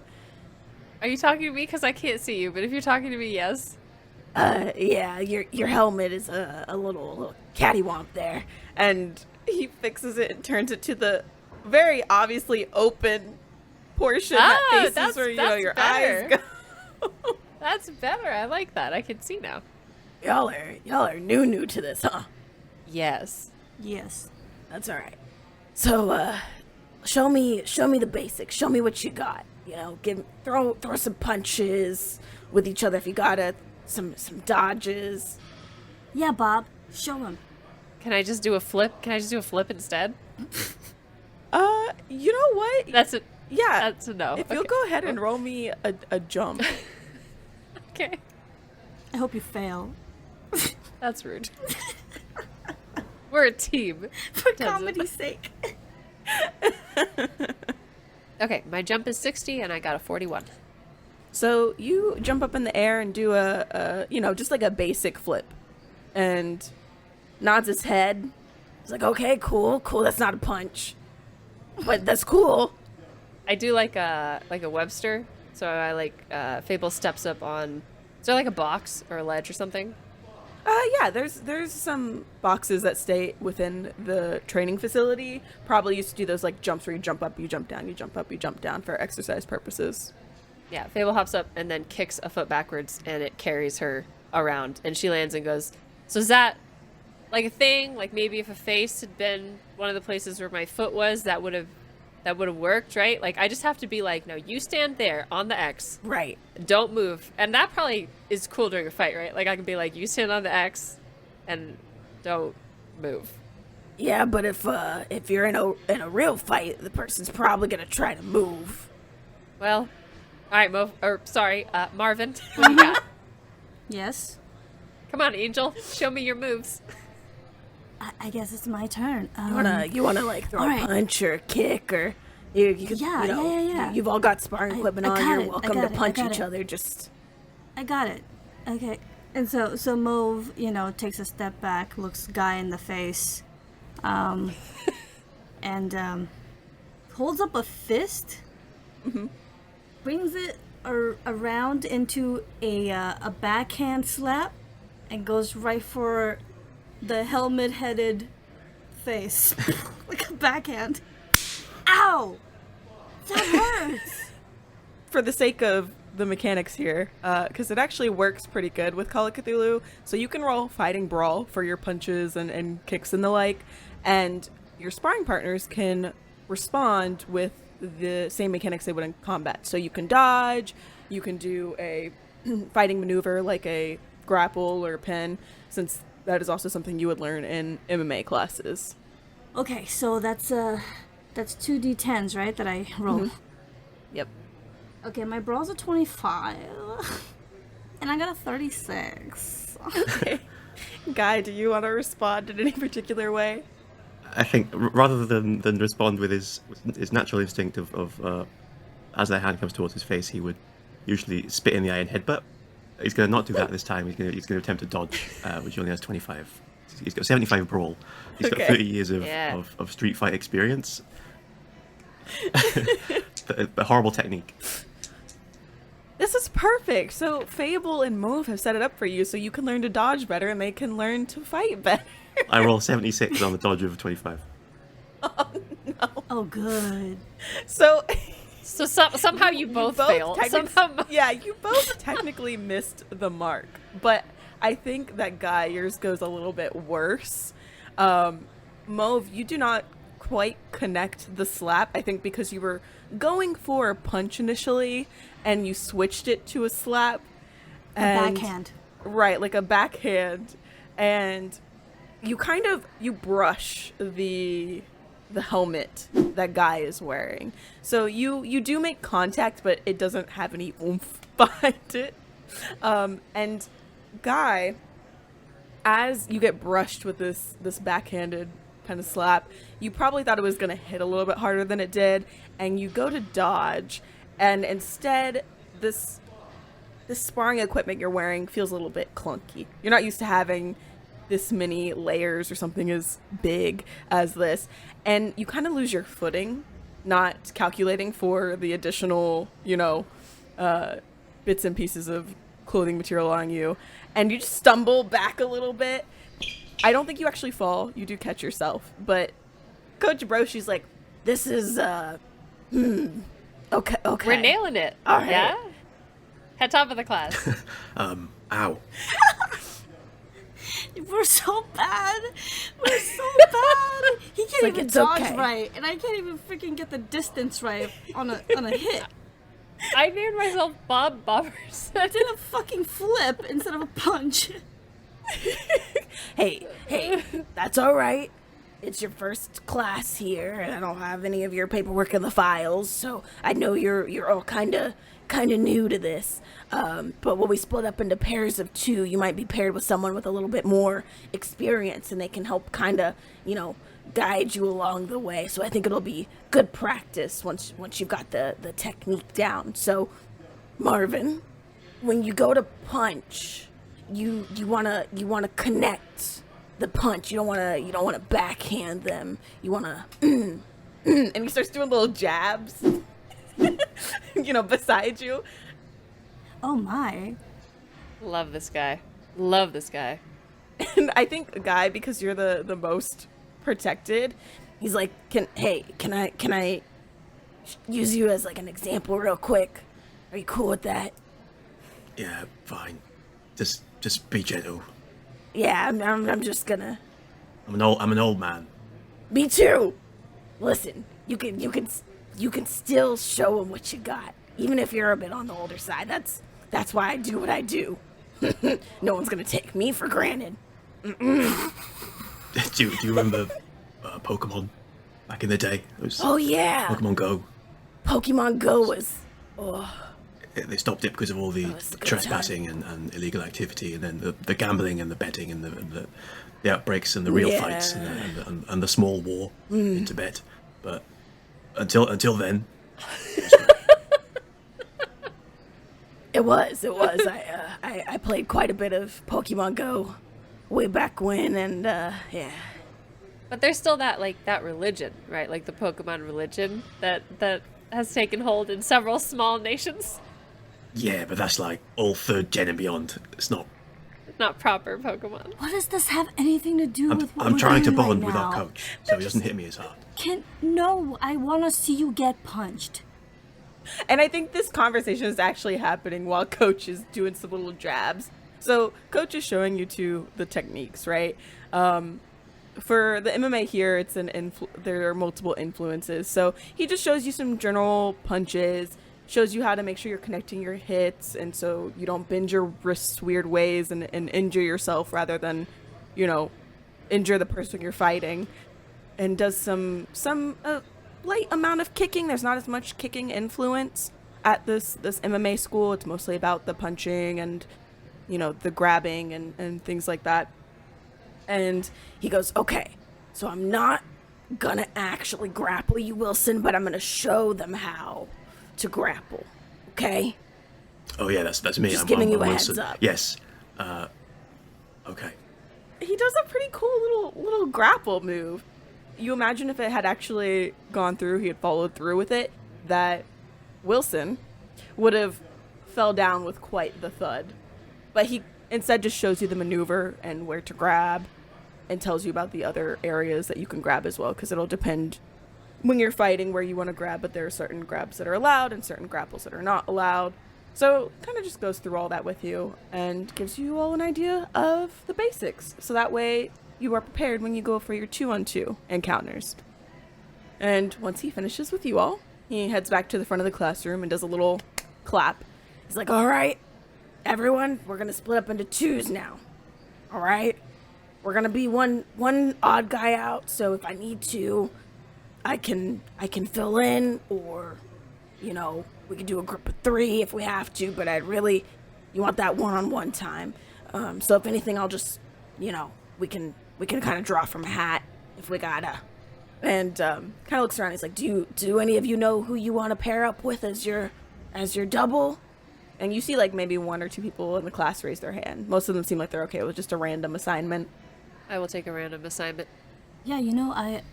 Are you talking to me? Because I can't see you, but if you're talking to me, yes. Yeah, your helmet is a little cattywomp there. and he fixes it and turns it to the very obviously open portion that faces that's- where that's your better. eyes go. That's better. I like that. I can see now. Y'all are new to this, huh? Yes. Yes. That's all right. So, show me the basics. Show me what you got. You know, throw some punches with each other if you got it. Some dodges. Yeah, Bob. Show him. Can I just do a flip? Can I just do a flip instead? You know what? That's it. Yeah. That's a no. If you'll Okay. go ahead and roll me a jump. Okay. I hope you fail. That's rude. We're a team. For Tenzin. comedy's sake. Okay, my jump is 60 and I got a 41. So you jump up in the air and do a just like a basic flip, and nods his head. It's like, okay, cool. That's not a punch, but that's cool. I do like a Webster. So I like Fable steps up on. Is there like a box or a ledge or something? Yeah, there's some boxes that stay within the training facility. Probably used to do those like jumps where you jump up, you jump down, you jump up, you jump down for exercise purposes. Yeah, Fable hops up and then kicks a foot backwards and it carries her around and she lands and goes, so is that like a thing? Like maybe if a face had been one of the places where my foot was, that would have worked, right? Like I just have to be like, no, you stand there on the X. Right. Don't move. And that probably is cool during a fight, right? Like I can be like, you stand on the X and don't move. Yeah, but if you're in a real fight, the person's probably gonna try to move. Well, all right, Marvin, what do you got? Yes. Come on, Angel, show me your moves. I guess it's my turn. You wanna like throw all a right. punch or a kick or you could, Yeah, you know, yeah. You've all got sparring equipment I on. got You're it, I welcome got to it, I punch got each it. other. Just I got it. Okay. And so Mauve, takes a step back, looks Guy in the face, and holds up a fist, brings it around into a backhand slap, and goes right for the helmet-headed face, like a backhand. Ow! That hurts. For the sake of the mechanics here, because it actually works pretty good with Call of Cthulhu, so you can roll Fighting Brawl for your punches and kicks and the like, and your sparring partners can respond with the same mechanics they would in combat. So you can dodge, you can do a fighting maneuver like a grapple or pin, since that is also something you would learn in MMA classes. Okay, so that's 2d10s, right? That I roll. Yep. Okay, my brawl's a 25, and I got a 36. Okay. Guy, do you want to respond in any particular way? I think rather than respond with his natural instinct of as their hand comes towards his face, he would usually spit in the eye and headbutt. He's going to not do that this time. He's going to attempt to dodge, which only has 25. He's got 75 brawl. He's got 30 years of street fight experience. The horrible technique. This is perfect. So Fable and Mauve have set it up for you so you can learn to dodge better and they can learn to fight better. I roll 76 on the dodge of 25. Oh, good. So So somehow you both fail. Yeah, you both technically missed the mark, but I think that Guy, yours goes a little bit worse. Mauve, you do not quite connect the slap, I think because you were going for a punch initially, and you switched it to a slap. A backhand. Right, like a backhand, and you brush the helmet that Guy is wearing. So you do make contact, but it doesn't have any oomph behind it. And Guy, as you get brushed with this backhanded kind of slap, you probably thought it was going to hit a little bit harder than it did, and you go to dodge, and instead this sparring equipment you're wearing feels a little bit clunky. You're not used to having this many layers or something as big as this, and you kind of lose your footing, not calculating for the additional, bits and pieces of clothing material on you, and you just stumble back a little bit. I don't think you actually fall. You do catch yourself, but Coach Broshi's like, this is, okay. We're nailing it. All right. Yeah? Head top of the class. Ow. We're so bad. We're so bad. He can't like, even it's dodge okay. right, and I can't even freaking get the distance right on a hit. I named myself Bob Boberson. I did a fucking flip instead of a punch. Hey, that's all right. It's your first class here, and I don't have any of your paperwork in the files, so I know you're all kind of new to this. But when we split up into pairs of two, you might be paired with someone with a little bit more experience, and they can help kind of, guide you along the way. So I think it'll be good practice once you've got the technique down. So, Marvin, when you go to punch, you wanna connect the punch. You don't wanna backhand them. You wanna and he starts doing little jabs. Beside you. Oh my. Love this guy. And I think Guy, because you're the most protected, he's like, can I use you as like an example real quick? Are you cool with that? Yeah, fine. Just be gentle. Yeah, I'm just gonna. I'm an old man. Me too. Listen, you can still show them what you got, even if you're a bit on the older side. That's why I do what I do. No one's gonna take me for granted. Do you remember Pokemon back in the day? Oh yeah, Pokemon Go. Pokemon Go was. Oh, They stopped it because of all the was a good trespassing and illegal activity, and then the gambling and the betting and the outbreaks and the real Yeah. fights and the small war in Tibet. But until then, it was. I played quite a bit of Pokemon Go way back when, and yeah. But there's still that religion, right? Like the Pokemon religion that has taken hold in several small nations. yeah, but that's like all 3rd gen and beyond. It's not. Not proper Pokemon. What does this have anything to do with what I'm we're trying to doing right bond with now? our coach, so he doesn't hit me as hard. No, I want to see you get punched. And I think this conversation is actually happening while Coach is doing some little jabs. So Coach is showing you two the techniques, right? For the MMA here, it's there are multiple influences. So he just shows you some general punches, shows you how to make sure you're connecting your hits, and so you don't bend your wrists weird ways and injure yourself rather than, injure the person you're fighting. And does some light amount of kicking. There's not as much kicking influence at this MMA school. It's mostly about the punching and, the grabbing and things like that. And he goes, okay, so I'm not gonna actually grapple you, Wilson, but I'm gonna show them how to grapple, okay? Oh yeah, that's me. Just I'm giving you a Wilson. heads up. Yes. Okay. He does a pretty cool little grapple move. You imagine if it had actually gone through, he had followed through with it, that Wilson would have fell down with quite the thud. But he instead just shows you the maneuver and where to grab and tells you about the other areas that you can grab as well, because it'll depend when you're fighting where you want to grab, but there are certain grabs that are allowed and certain grapples that are not allowed. So kind of just goes through all that with you and gives you all an idea of the basics. So that way you are prepared when you go for your 2-on-2 encounters. And once he finishes with you all, he heads back to the front of the classroom and does a little clap. He's like, all right, everyone, we're going to split up into twos now. All right? We're going to be one odd guy out, so if I need to, I can fill in, or, you know, we can do a group of 3 if we have to, but you want that one-on-one time. So if anything, I'll just, you know, we can kind of draw from a hat if we gotta. And Kind of looks around. He's like, do any of you know who you want to pair up with as your double? and you see like maybe 1 or 2 people in the class raise their hand. Most of them seem like they're okay with just a random assignment. I will take a random assignment. Yeah, you know, I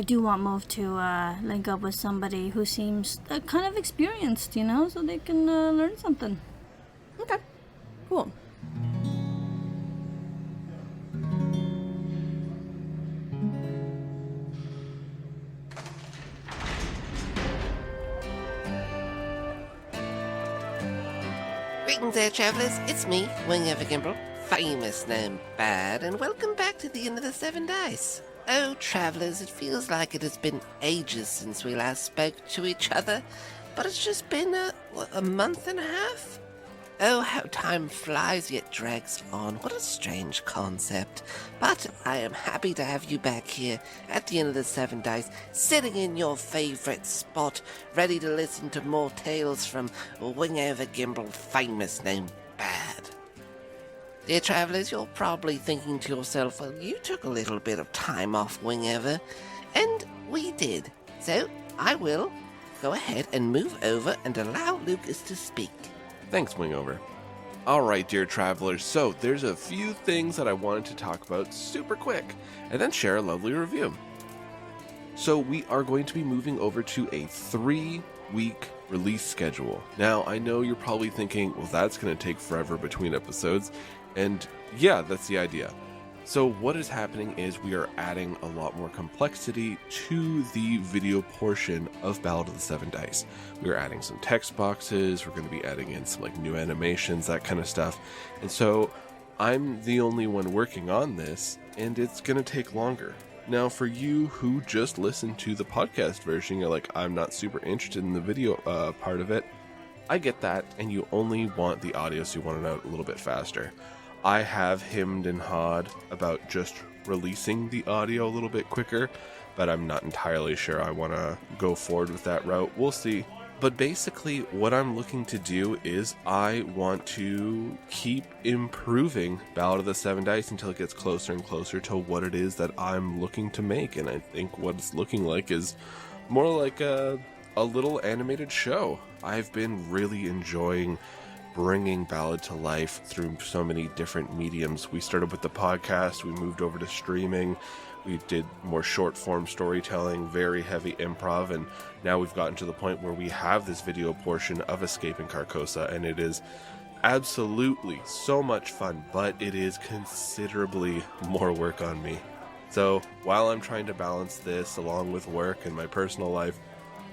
do want Mauve to link up with somebody who seems kind of experienced, you know, so they can learn something. Okay, cool. Greetings there, travellers. It's me, Wingover, famous gnome bad, and welcome back to the Inn of the Seven Dice. Oh, travellers, it feels like it has been ages since we last spoke to each other, but it's just been a month and a half? Oh, how time flies yet drags on. What a strange concept. But I am happy to have you back here at the Inn of the Seven Dice, sitting in your favourite spot, ready to listen to more tales from Wingover, famous gnome bad. Dear travellers, you're probably thinking to yourself, well, you took a little bit of time off, Wingover, and we did. So I will go ahead and move over and allow Lucas to speak. Thanks, Wingover. Alright, dear travelers, so there's a few things that I wanted to talk about super quick, and then share a lovely review. So we are going to be moving over to a 3-week release schedule. Now, I know you're probably thinking, well, that's going to take forever between episodes, and yeah, that's the idea. So what is happening is we are adding a lot more complexity to the video portion of Ballad of the Seven Dice. We're adding some text boxes, we're going to be adding in some like new animations, that kind of stuff. And so I'm the only one working on this, and it's going to take longer. Now for you who just listened to the podcast version, you're like, I'm not super interested in the video part of it. I get that, and you only want the audio, so you want it out a little bit faster. I have hemmed and hawed about just releasing the audio a little bit quicker, but I'm not entirely sure I want to go forward with that route. We'll see. But basically, what I'm looking to do is I want to keep improving Ballad of the Seven Dice until it gets closer and closer to what it is that I'm looking to make. And I think what it's looking like is more like a little animated show. I've been really enjoying bringing Ballad to life through so many different mediums. We started with the podcast, we moved over to streaming, we did more short form storytelling, very heavy improv, and now we've gotten to the point where we have this video portion of Escaping Carcosa, and it is absolutely so much fun, but it is considerably more work on me. So while I'm trying to balance this along with work and my personal life,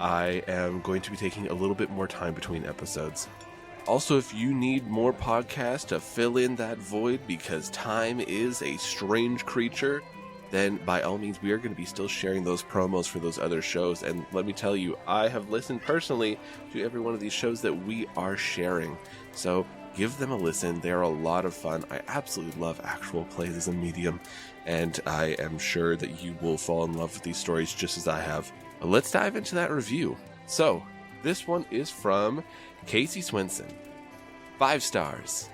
I am going to be taking a little bit more time between episodes. Also, if you need more podcasts to fill in that void because time is a strange creature, then by all means, we are going to be still sharing those promos for those other shows. And let me tell you, I have listened personally to every one of these shows that we are sharing. So give them a listen. They're a lot of fun. I absolutely love actual plays as a medium, and I am sure that you will fall in love with these stories just as I have. But let's dive into that review. So this one is from Casey Swenson. 5 stars.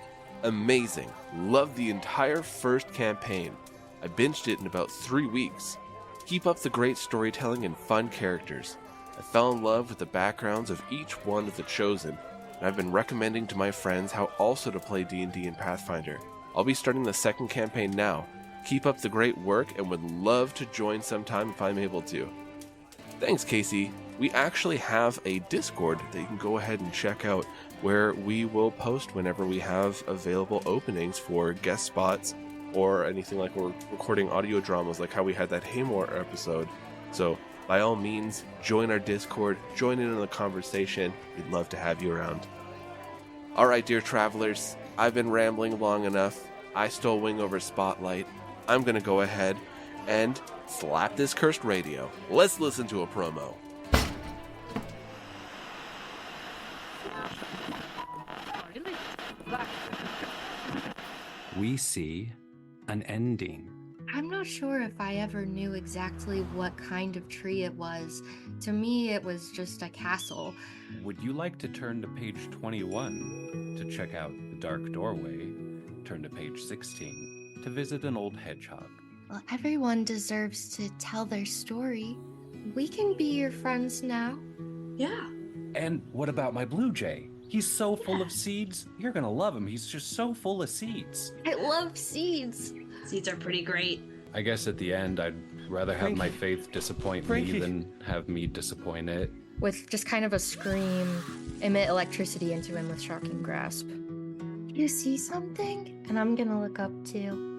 Amazing. Loved the entire first campaign. I binged it in about 3 weeks. Keep up the great storytelling and fun characters. I fell in love with the backgrounds of each one of the chosen, and I've been recommending to my friends how also to play D&D and Pathfinder. I'll be starting the second campaign now. Keep up the great work and would love to join sometime if I'm able to. Thanks, Casey. We actually have a Discord that you can go ahead and check out, where we will post whenever we have available openings for guest spots or anything like we're recording audio dramas like how we had that Haymore episode. So by all means, join our Discord, join in on the conversation. We'd love to have you around. All right, dear travelers, I've been rambling long enough. I stole Wingover's spotlight. I'm going to go ahead and slap this cursed radio. Let's listen to a promo. We see an ending. I'm not sure if I ever knew exactly what kind of tree it was. To me, it was just a castle. Would you like to turn to page 21 to check out the dark doorway? Turn to page 16 to visit an old hedgehog. Well, everyone deserves to tell their story. We can be your friends now. Yeah. And what about my blue jay? He's so full of seeds. You're gonna love him. He's just so full of seeds. I love seeds. Seeds are pretty great. I guess at the end, I'd rather have my faith disappoint me than have me disappoint it. With just kind of a scream, emit electricity into him with shocking grasp. You see something? And I'm gonna look up too.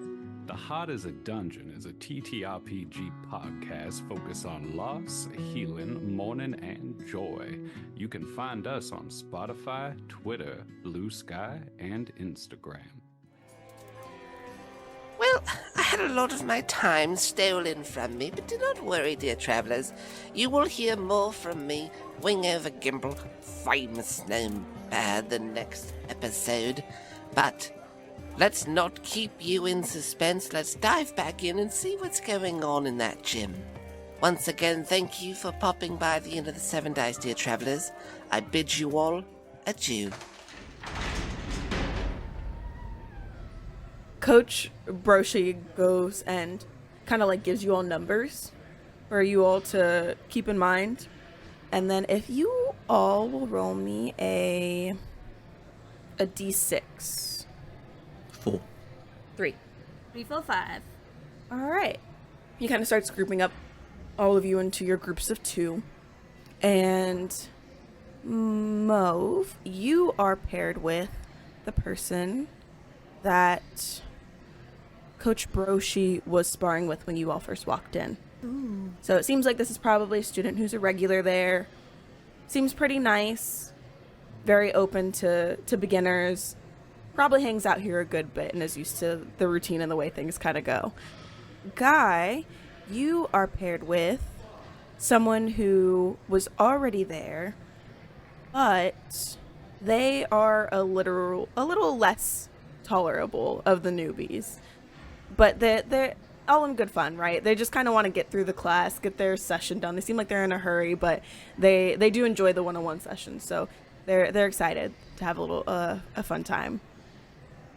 The Hot as a Dungeon is a ttrpg podcast focused on loss, healing, mourning, and joy. You can find us on Spotify, Twitter, Blue Sky, and Instagram. Well, I had a lot of my time stolen from me, but do not worry, dear travellers. You will hear more from me, Wingover Gimble, famous gnome bad, the next episode. But let's not keep you in suspense. Let's dive back in and see what's going on in that gym. Once again, thank you for popping by the end of the 7 Dice, dear travellers. I bid you all adieu. Coach Broshi goes and kind of like gives you all numbers for you all to keep in mind. And then if you all will roll me a d6. 4. 3. 3, 4, 5. All right. He kind of starts grouping up all of you into your groups of 2. And Mauve, you are paired with the person that Coach Broshi was sparring with when you all first walked in. Ooh. So it seems like this is probably a student who's a regular there. Seems pretty nice. Very open to beginners. Probably hangs out here a good bit and is used to the routine and the way things kind of go. Guy, you are paired with someone who was already there, but they are a little less tolerable of the newbies. But they're all in good fun, right? They just kind of want to get through the class, get their session done. They seem like they're in a hurry, but they do enjoy the one-on-one sessions, so they're excited to have a little a fun time.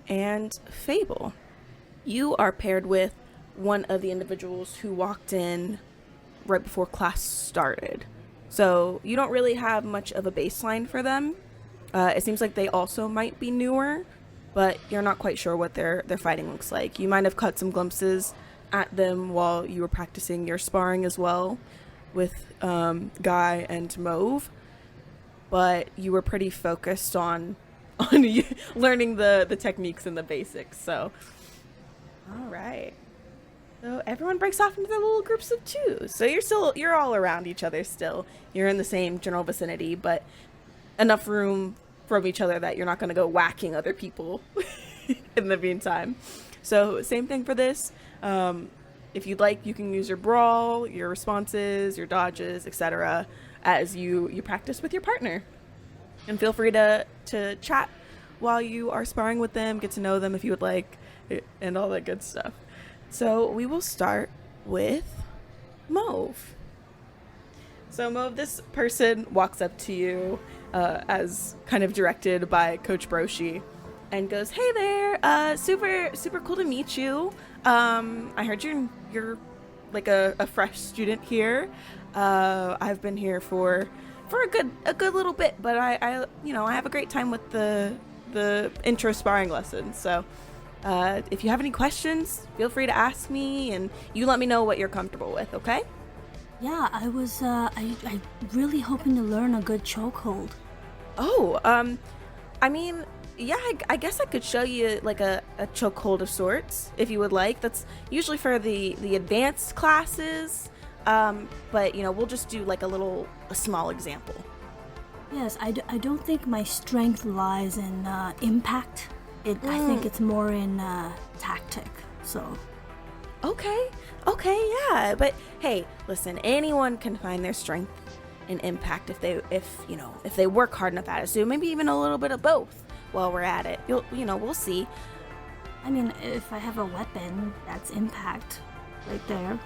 And Fable, you are paired with one of the individuals who walked in right before class started. So you don't really have much of a baseline for them. It seems like they also might be newer, but you're not quite sure what their fighting looks like. You might have caught some glimpses at them while you were practicing your sparring as well with Guy and Mauve, but you were pretty focused on learning the techniques and the basics. So, all right. So everyone breaks off into their little groups of 2. So you're all around each other still. You're in the same general vicinity, but enough room from each other that you're not going to go whacking other people in the meantime. So same thing for this. If you'd like, you can use your brawl, your responses, your dodges, etc. as you practice with your partner. And feel free to chat while you are sparring with them, get to know them if you would like, and all that good stuff. So we will start with Mauve. So Mauve, this person walks up to you as kind of directed by Coach Broshi and goes, "Hey there, super cool to meet you. I heard you're like a fresh student here. I've been here for a good little bit, but I have a great time with the intro sparring lessons. So if you have any questions, feel free to ask me, and you let me know what you're comfortable with, okay?" Yeah, I was I really hoping to learn a good chokehold. Oh, I mean, Yeah, I guess I could show you like a chokehold of sorts if you would like. That's usually for the advanced classes. But we'll just do like a small example. Yes, I don't think my strength lies in impact. I think it's more in tactic. So. Okay, yeah. But hey, listen, anyone can find their strength in impact if they work hard enough at it. So maybe even a little bit of both while we're at it. We'll see. I mean, if I have a weapon, that's impact right there.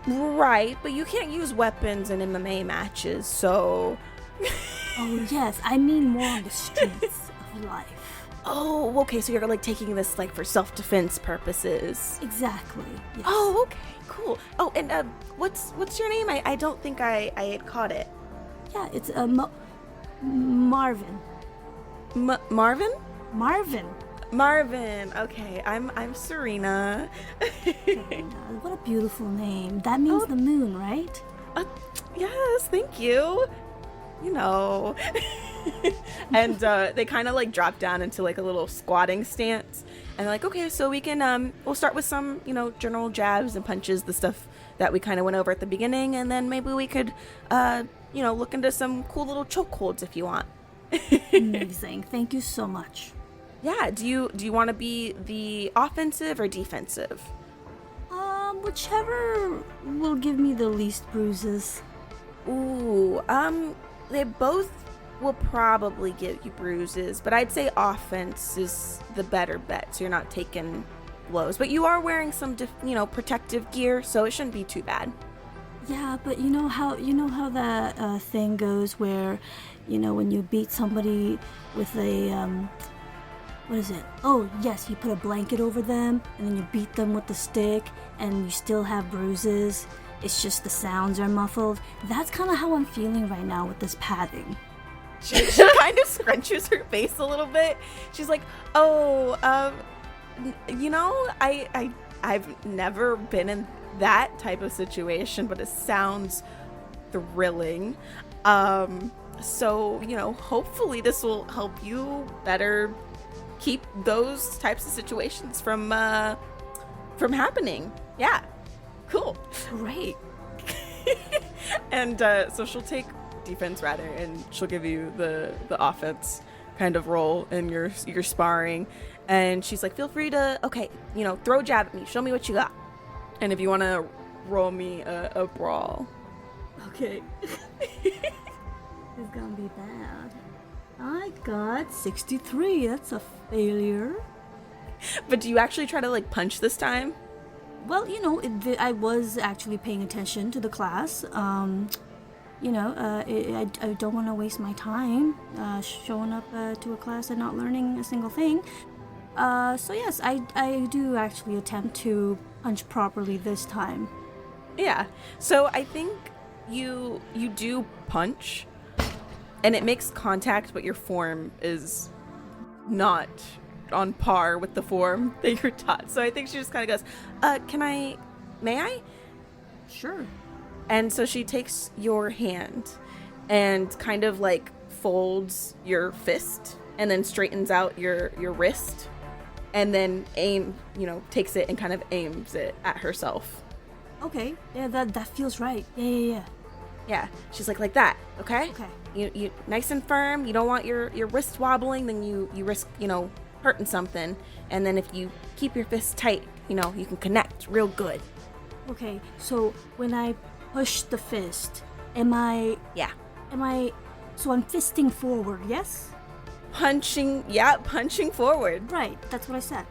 Right, but you can't use weapons in MMA matches, so... Oh, yes, I mean more on the streets of life. Oh, okay, so you're, like, taking this, like, for self-defense purposes. Exactly, yes. Oh, okay, cool. Oh, and, what's your name? I don't think I had caught it. Yeah, it's, Marvin. Marvin? Marvin, okay, I'm Serena. What a beautiful name. That means the moon, right? Yes, thank you. And they kind of like drop down into like a little squatting stance, and they're like, okay, so we can we'll start with some general jabs and punches, the stuff that we kind of went over at the beginning, and then maybe we could look into some cool little chokeholds if you want. Amazing, thank you so much. Yeah, do you want to be the offensive or defensive? Whichever will give me the least bruises. Ooh, they both will probably give you bruises, but I'd say offense is the better bet, so you're not taking blows. But you are wearing some protective gear, so it shouldn't be too bad. Yeah, but you know how that thing goes where, when you beat somebody with a what is it? Oh, yes, you put a blanket over them, and then you beat them with the stick, and you still have bruises. It's just the sounds are muffled. That's kind of how I'm feeling right now with this padding. She kind of scrunches her face a little bit. She's like, I've never been in that type of situation, but it sounds thrilling. So, hopefully this will help you better keep those types of situations from happening. Yeah. Cool. Great. And so she'll take defense rather, and she'll give you the offense kind of role in your sparring. And she's like, feel free to throw a jab at me, show me what you got, and if you want to roll me a brawl. Okay. It's gonna be bad. I got 63. That's a failure. But do you actually try to like punch this time? Well, I was actually paying attention to the class. I don't want to waste my time showing up to a class and not learning a single thing. So yes, I do actually attempt to punch properly this time. Yeah. So I think you do punch, and it makes contact, but your form is not on par with the form that you're taught. So I think she just kind of goes, may I? Sure. And so she takes your hand and kind of like folds your fist and then straightens out your wrist, and then takes it and kind of aims it at herself. Okay. Yeah, that feels right. Yeah. Yeah. She's like that, okay? Okay. You nice and firm. You don't want your wrist wobbling, then you risk, hurting something. And then if you keep your fist tight, you can connect real good. Okay, so when I push the fist, am I... Yeah. So I'm fisting forward, yes? Punching forward. Right, that's what I said.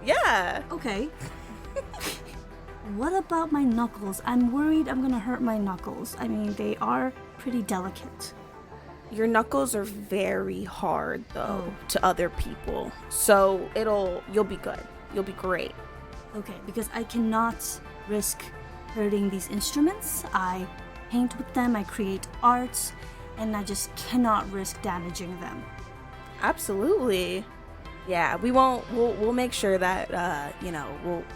Yeah. Okay. What about my knuckles? I'm worried I'm gonna hurt my knuckles. I mean, they are pretty delicate. Your knuckles are very hard, though, to other people. So you'll be good. You'll be great. Okay, because I cannot risk hurting these instruments. I paint with them, I create arts, and I just cannot risk damaging them. Absolutely. Yeah, we won't. We'll make sure that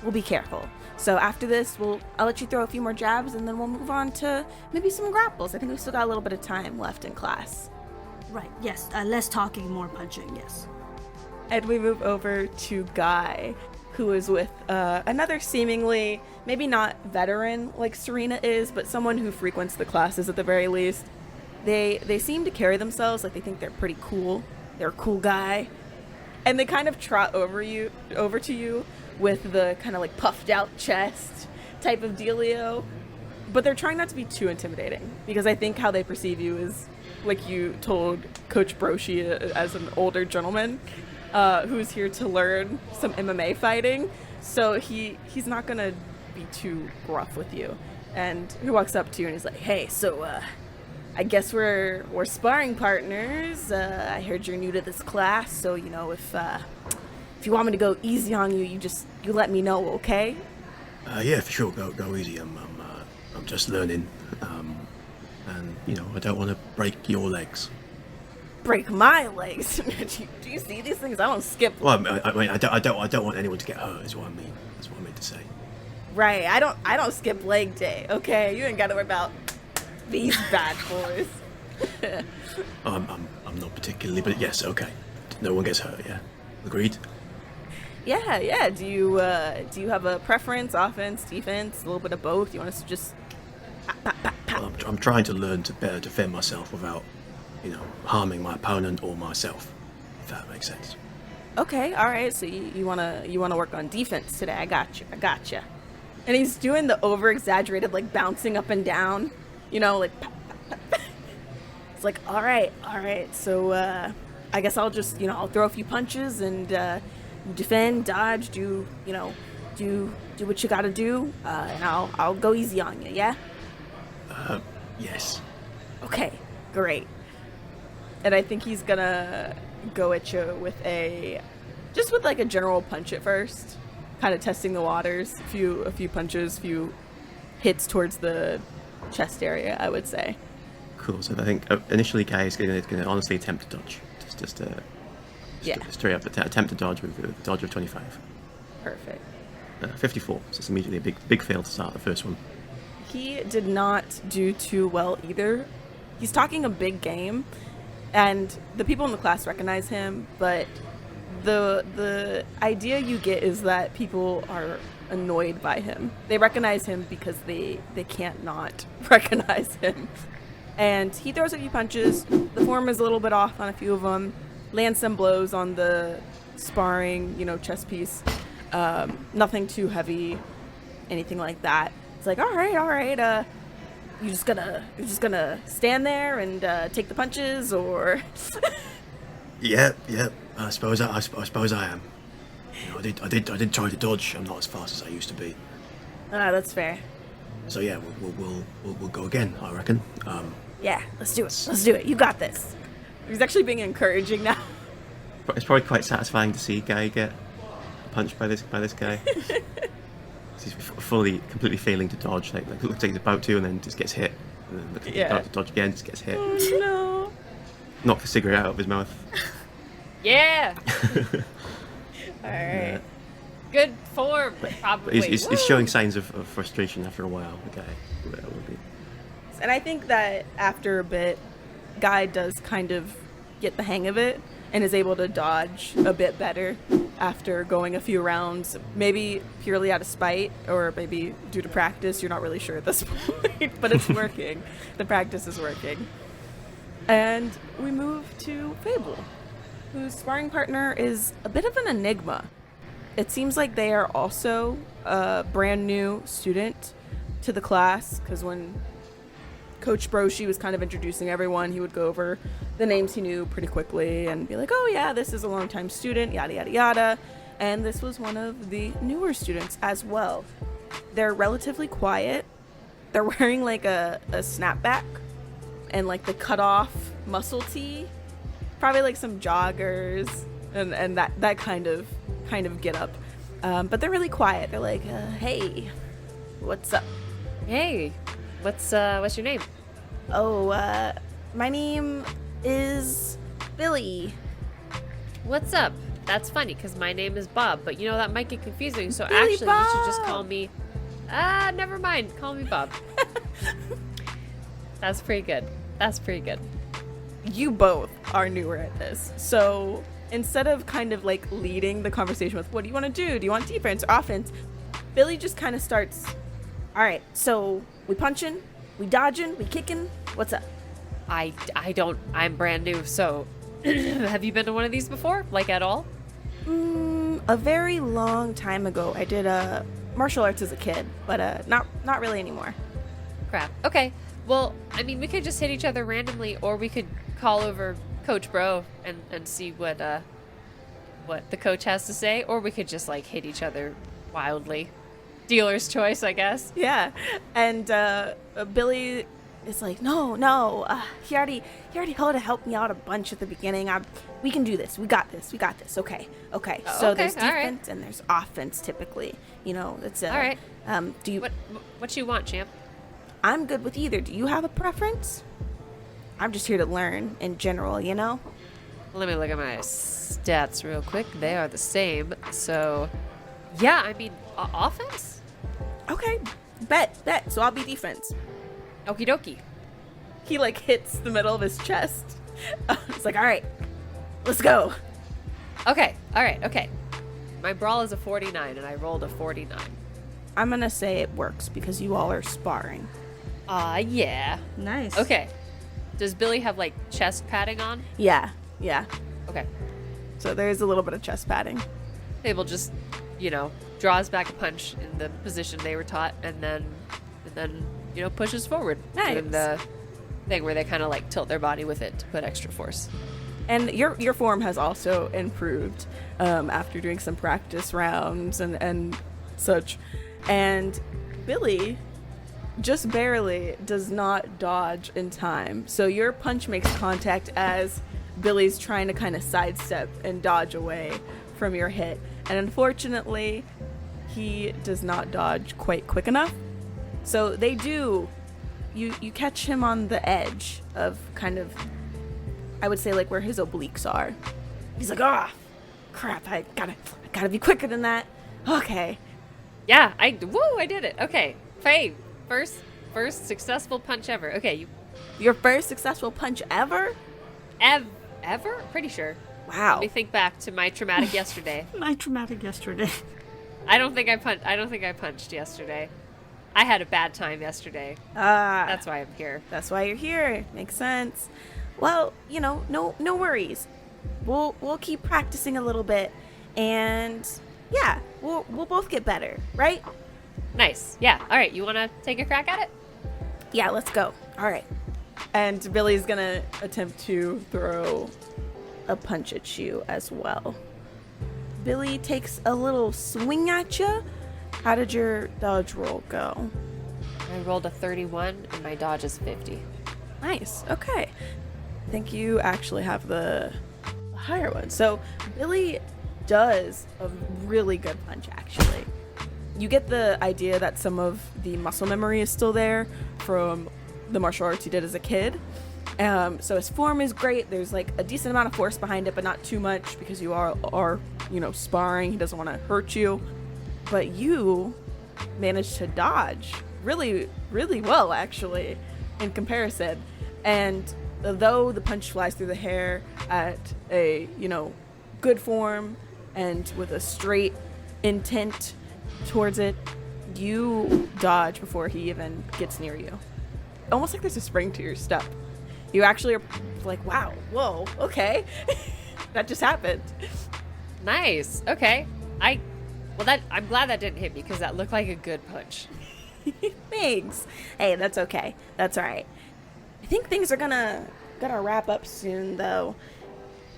we'll be careful. So after this, I'll let you throw a few more jabs, and then we'll move on to maybe some grapples. I think we've still got a little bit of time left in class. Right, yes. Less talking, more punching, yes. And we move over to Guy, who is with another seemingly, maybe not veteran like Serena is, but someone who frequents the classes at the very least. They seem to carry themselves like they think they're pretty cool. They're a cool guy. And they kind of trot over to you with the kind of like puffed out chest type of dealio. But they're trying not to be too intimidating, because I think how they perceive you is like you told Coach Broshi as an older gentleman who's here to learn some MMA fighting. So he's not gonna be too gruff with you. And he walks up to you and he's like, "Hey, so I guess we're sparring partners. I heard you're new to this class, so you know if you want me to go easy on you, you let me know, okay?" Yeah, for sure. Go easy. I'm just learning, and you know I don't want to break your legs. Break my legs? Do you see these things? I don't skip. Well, I mean, I don't want anyone to get hurt. Is what I mean. That's what I meant to say. Right. I don't skip leg day. Okay, you ain't got to worry about these bad boys. I'm not particularly, but yes, okay. No one gets hurt. Yeah, agreed. Yeah. Do you have a preference? Offense, defense, a little bit of both? You want us to just? Well, I'm trying to learn to better defend myself without, harming my opponent or myself. If that makes sense. Okay, all right. So you wanna work on defense today? I got you. And he's doing the over-exaggerated like bouncing up and down, like. It's like all right. So I guess I'll just I'll throw a few punches and defend, dodge, do what you gotta do, and I'll go easy on you. Yeah. Yes. Okay, great. And I think he's gonna go at you with a general punch at first, kind of testing the waters. A few punches, few hits towards the chest area, I would say. Cool. So I think initially Guy is going to honestly attempt to dodge, just straight up attempt to dodge with a dodge of 25. Perfect. 54. So it's immediately a big fail to start the first one. He did not do too well either. He's talking a big game, and the people in the class recognize him, but the idea you get is that people are annoyed by him. They recognize him because they can't not recognize him. And he throws a few punches. The form is a little bit off on a few of them. Lands some blows on the sparring, chest piece. Nothing too heavy, anything like that. It's like, all right. You just gonna stand there and take the punches, or? Yeah. I suppose I am. I did try to dodge. I'm not as fast as I used to be. That's fair. So yeah, we'll go again, I reckon. Yeah, let's do it. You got this. He's actually being encouraging now. It's probably quite satisfying to see Guy get punched by this guy. He's completely failing to dodge. Like looks like he's about to, and then just gets hit. And then looks like he's about to dodge again, just gets hit. Oh no! Knocks the cigarette out of his mouth. Yeah. All right. Good form, probably. But he's showing signs of frustration after a while. The guy will be. And I think that after a bit, Guy does kind of get the hang of it and is able to dodge a bit better after going a few rounds, maybe purely out of spite or maybe due to practice. You're not really sure at this point, but it's working. The practice is working. And we move to Fable, whose sparring partner is a bit of an enigma. It seems like they are also a brand new student to the class, because when Coach Broshi was kind of introducing everyone, he would go over the names he knew pretty quickly and be like, oh yeah, this is a longtime student, yada yada yada. And this was one of the newer students as well. They're relatively quiet. They're wearing like a snapback and like the cut off muscle tee, probably like some joggers and that kind of get up. But they're really quiet. They're like, hey, what's up? Hey, what's your name? Oh, my name is Billy. What's up? That's funny, because my name is Bob, but that might get confusing, so Billy actually Bob. You should just call me... never mind. Call me Bob. That's pretty good. you both are newer at this. So instead of kind of like leading the conversation with, what do you want to do? Do you want defense or offense? Billy just kind of starts, all right, so we punching, we dodging, we kicking. What's up? I'm brand new, so have you been to one of these before? Like at all? A very long time ago, I did martial arts as a kid, but not really anymore. Crap. Okay. Well, I mean, we could just hit each other randomly, or we could call over Coach Bro and see what the coach has to say, or we could just like hit each other wildly. Dealer's choice, I guess. Yeah, and Billy is like, no. He already helped me out a bunch at the beginning. We can do this. We got this. Okay. So there's defense and there's offense. Typically, it's all right. Do you? What you want, champ? I'm good with either. Do you have a preference? I'm just here to learn in general, Let me look at my stats real quick. They are the same. So, yeah, I mean, offense? Okay, bet. So I'll be defense. Okie dokie. He like hits the middle of his chest. It's like, all right, let's go. Okay, all right, okay. My brawl is a 49 and I rolled a 49. I'm gonna say it works because you all are sparring. Yeah. Nice. Okay. Does Billy have like chest padding on? Yeah. Okay. So there's a little bit of chest padding. Fable just, draws back a punch in the position they were taught and then pushes forward. Nice. Doing the thing where they kind of like tilt their body with it to put extra force. And your form has also improved after doing some practice rounds and such. And Billy just barely does not dodge in time. So your punch makes contact as Billy's trying to kind of sidestep and dodge away from your hit. And unfortunately, he does not dodge quite quick enough. So they do, you catch him on the edge of kind of, I would say like where his obliques are. He's like, crap, I gotta be quicker than that. Okay. Yeah, I did it. Okay. Faye, first successful punch ever. Okay, Your first successful punch ever? Ever? Pretty sure. Wow. Let me think back to my traumatic yesterday. I don't think I punched yesterday. I had a bad time yesterday. That's why I'm here. That's why you're here. Makes sense. Well, no worries. We'll keep practicing a little bit, and yeah, we'll both get better, right? Nice. Yeah. All right. You want to take a crack at it? Yeah, let's go. All right. And Billy's gonna attempt to throw a punch at you as well. Billy takes a little swing at you. How did your dodge roll go? I rolled a 31 and my dodge is 50. Nice. Okay. I think you actually have the higher one. So Billy does a really good punch, actually. You get the idea that some of the muscle memory is still there from the martial arts he did as a kid. So his form is great. There's like a decent amount of force behind it, but not too much because you are sparring. He doesn't want to hurt you. But you managed to dodge really, really well, actually, in comparison. And though the punch flies through the hair at a, good form and with a straight intent towards it, you dodge before he even gets near you. Almost like there's a spring to your step. You actually are like, wow, whoa, okay. That just happened. Nice. Okay. I'm glad that didn't hit me because that looked like a good punch. Thanks. Hey, that's okay. That's all right. I think things are gonna wrap up soon, though.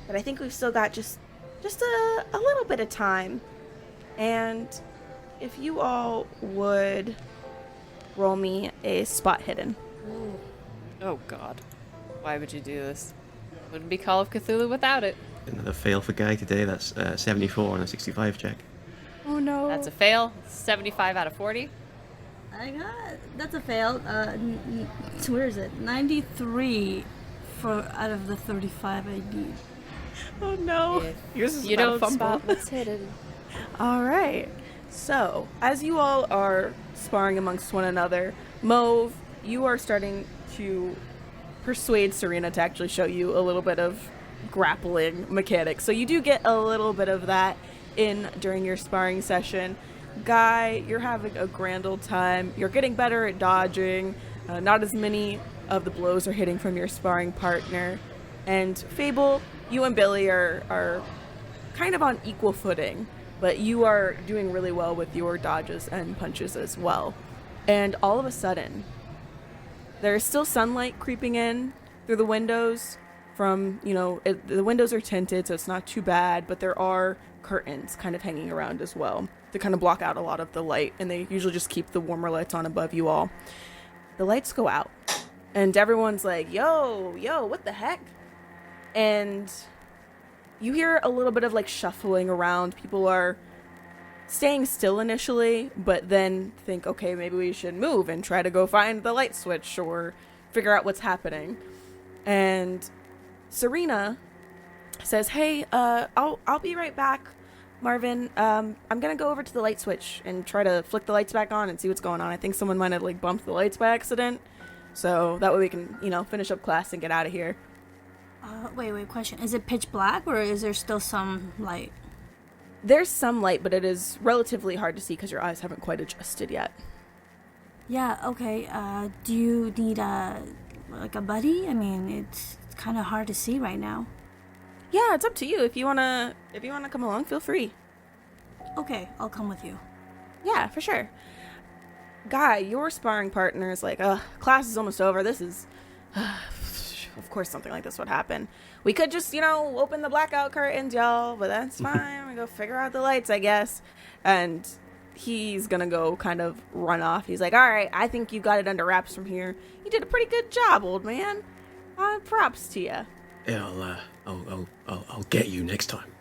But I think we've still got just a little bit of time. And if you all would roll me a spot hidden. Oh, God. Why would you do this? Wouldn't be Call of Cthulhu without it. Another fail for Guy today. That's 74 on a 65 check. Oh, no. That's a fail. 75 out of 40. That's a fail. Where is it? 93 out of the 35 I need. Oh, no. If Yours is you about don't a fumble. spot what's hidden. All right. So, as you all are sparring amongst one another, Mauve, you are starting to persuade Serena to actually show you a little bit of grappling mechanics. So you do get a little bit of that in during your sparring session. Guy, you're having a grand old time. You're getting better at dodging. Not as many of the blows are hitting from your sparring partner. And Fable, you and Billy are kind of on equal footing, but you are doing really well with your dodges and punches as well. And all of a sudden, there's still sunlight creeping in through the windows from, the windows are tinted, so it's not too bad, but there are curtains kind of hanging around as well to kind of block out a lot of the light, and they usually just keep the warmer lights on above you all. The lights go out, and everyone's like, yo, what the heck? And you hear a little bit of like shuffling around. People are staying still initially, but then think, okay, maybe we should move and try to go find the light switch or figure out what's happening. And Serena says, hey, I'll be right back, Marvin. I'm gonna go over to the light switch and try to flick the lights back on and see what's going on. I think someone might have like bumped the lights by accident, so that way we can, finish up class and get out of here. Wait, question. Is it pitch black or is there still some light? There's some light, but it is relatively hard to see because your eyes haven't quite adjusted yet. Yeah, okay. Do you need a buddy? I mean, it's kind of hard to see right now. Yeah, it's up to you. If you wanna come along, feel free. Okay, I'll come with you. Yeah, for sure. Guy, your sparring partner is like, class is almost over. This is... of course something like this would happen. We could just, open the blackout curtains, y'all, but that's fine. We go figure out the lights, I guess. And he's gonna go kind of run off. He's like, all right, I think you got it under wraps from here. You did a pretty good job, old man. Props to you. Yeah, I'll get you next time.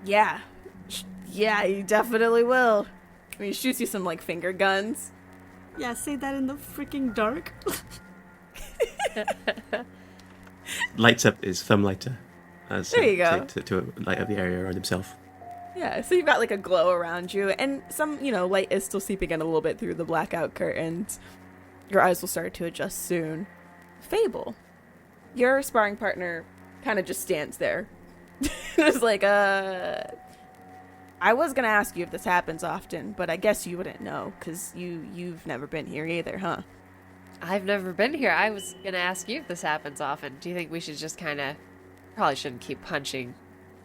Yeah, you definitely will. I mean, he shoots you some, like, finger guns. Yeah, say that in the freaking dark. Lights up his thumb lighter. There you go. To light up the area around himself. Yeah, so you've got, like, a glow around you, and some, light is still seeping in a little bit through the blackout curtains. Your eyes will start to adjust soon. Fable, your sparring partner kind of just stands there. It's like, I was gonna ask you if this happens often, but I guess you wouldn't know, because you've never been here either, huh? I've never been here. I was gonna ask you if this happens often. Do you think we should just probably shouldn't keep punching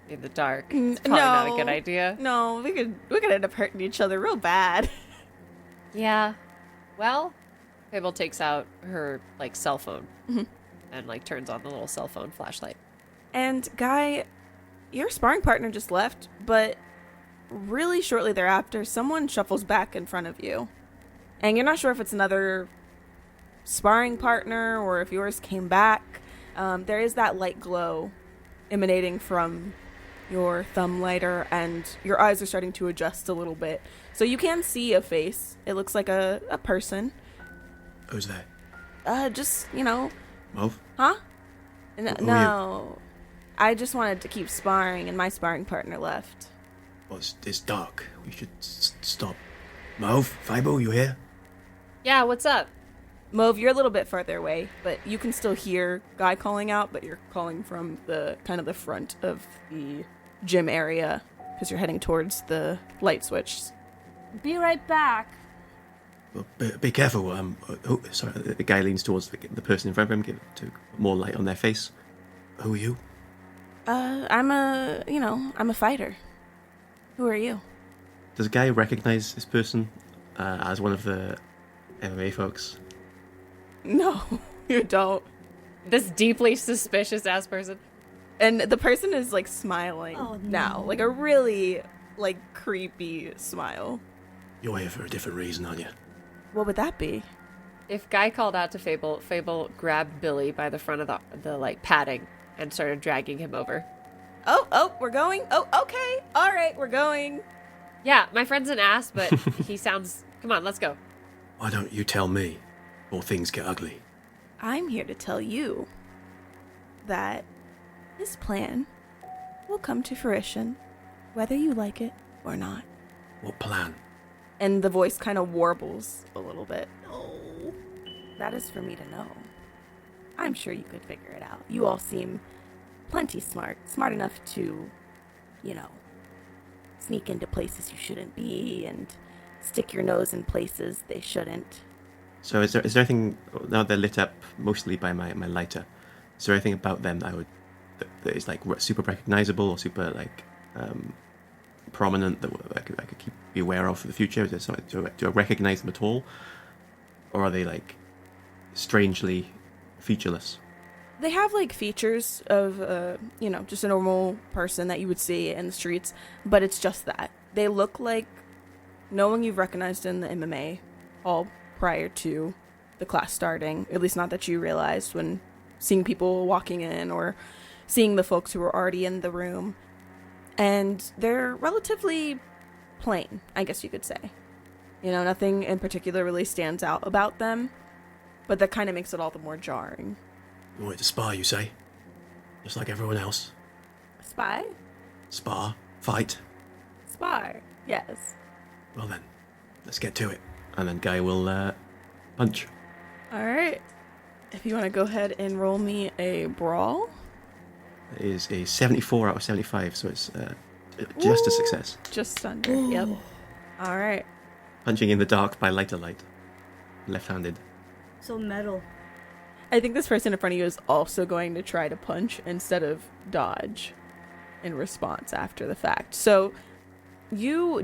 in the dark? It's probably not a good idea. No, we could end up hurting each other real bad. Yeah. Well, Fable takes out her, cell phone and, turns on the little cell phone flashlight. And, Guy, your sparring partner just left, but really shortly thereafter, someone shuffles back in front of you. And you're not sure if it's another sparring partner or if yours came back. There is that light glow emanating from your thumb lighter, and your eyes are starting to adjust a little bit. So you can see a face. It looks like a person. Who's that? Just, Mauve? Huh? Who are No. I just wanted to keep sparring, and my sparring partner left. Well, it's dark. We should stop. Mauve? Fable, you here? Yeah, what's up? Mauve, you're a little bit farther away, but you can still hear Guy calling out, but you're calling from the kind of the front of the gym area because you're heading towards the light switch. Be right back. Well, be careful. Sorry, the guy leans towards the person in front of him, give more light on their face. Who are you? I'm a fighter. Who are you? Does Guy recognize this person as one of the MMA folks? No, you don't. This deeply suspicious ass person. And the person is smiling now, no. like a really creepy smile. You're here for a different reason, aren't you? What would that be? If Guy called out to Fable, Fable grabbed Billy by the front of the padding and started dragging him over. Oh, we're going? Oh, okay. All right, we're going. Yeah, my friend's an ass, but he sounds... Come on, let's go. Why don't you tell me, or things get ugly? I'm here to tell you that this plan will come to fruition, whether you like it or not. What plan? And the voice kind of warbles a little bit. Oh, that is for me to know. I'm sure you could figure it out. You all seem plenty smart enough to, sneak into places you shouldn't be and stick your nose in places they shouldn't. So is there anything, now they're lit up mostly by my lighter, is there anything about them that is like super recognizable or super like prominent that I could be aware of for the future? Is there something, do I recognize them at all? Or are they like strangely featureless? They have like features of, just a normal person that you would see in the streets, but it's just that. They look like no one you've recognized in the MMA hall prior to the class starting, at least not that you realized when seeing people walking in or seeing the folks who were already in the room. And they're relatively plain, I guess you could say. Nothing in particular really stands out about them, but that kind of makes it all the more jarring. You wanted to spar, you say? Just like everyone else. Spy? Spar? Fight? Spar, yes. Well then, let's get to it. And then Guy will punch. All right. If you want to go ahead and roll me a brawl. It is a 74 out of 75, so it's just a success. Just under, yep. All right. Punching in the dark by lighter light. Left-handed. So metal. I think this person in front of you is also going to try to punch instead of dodge in response after the fact. So you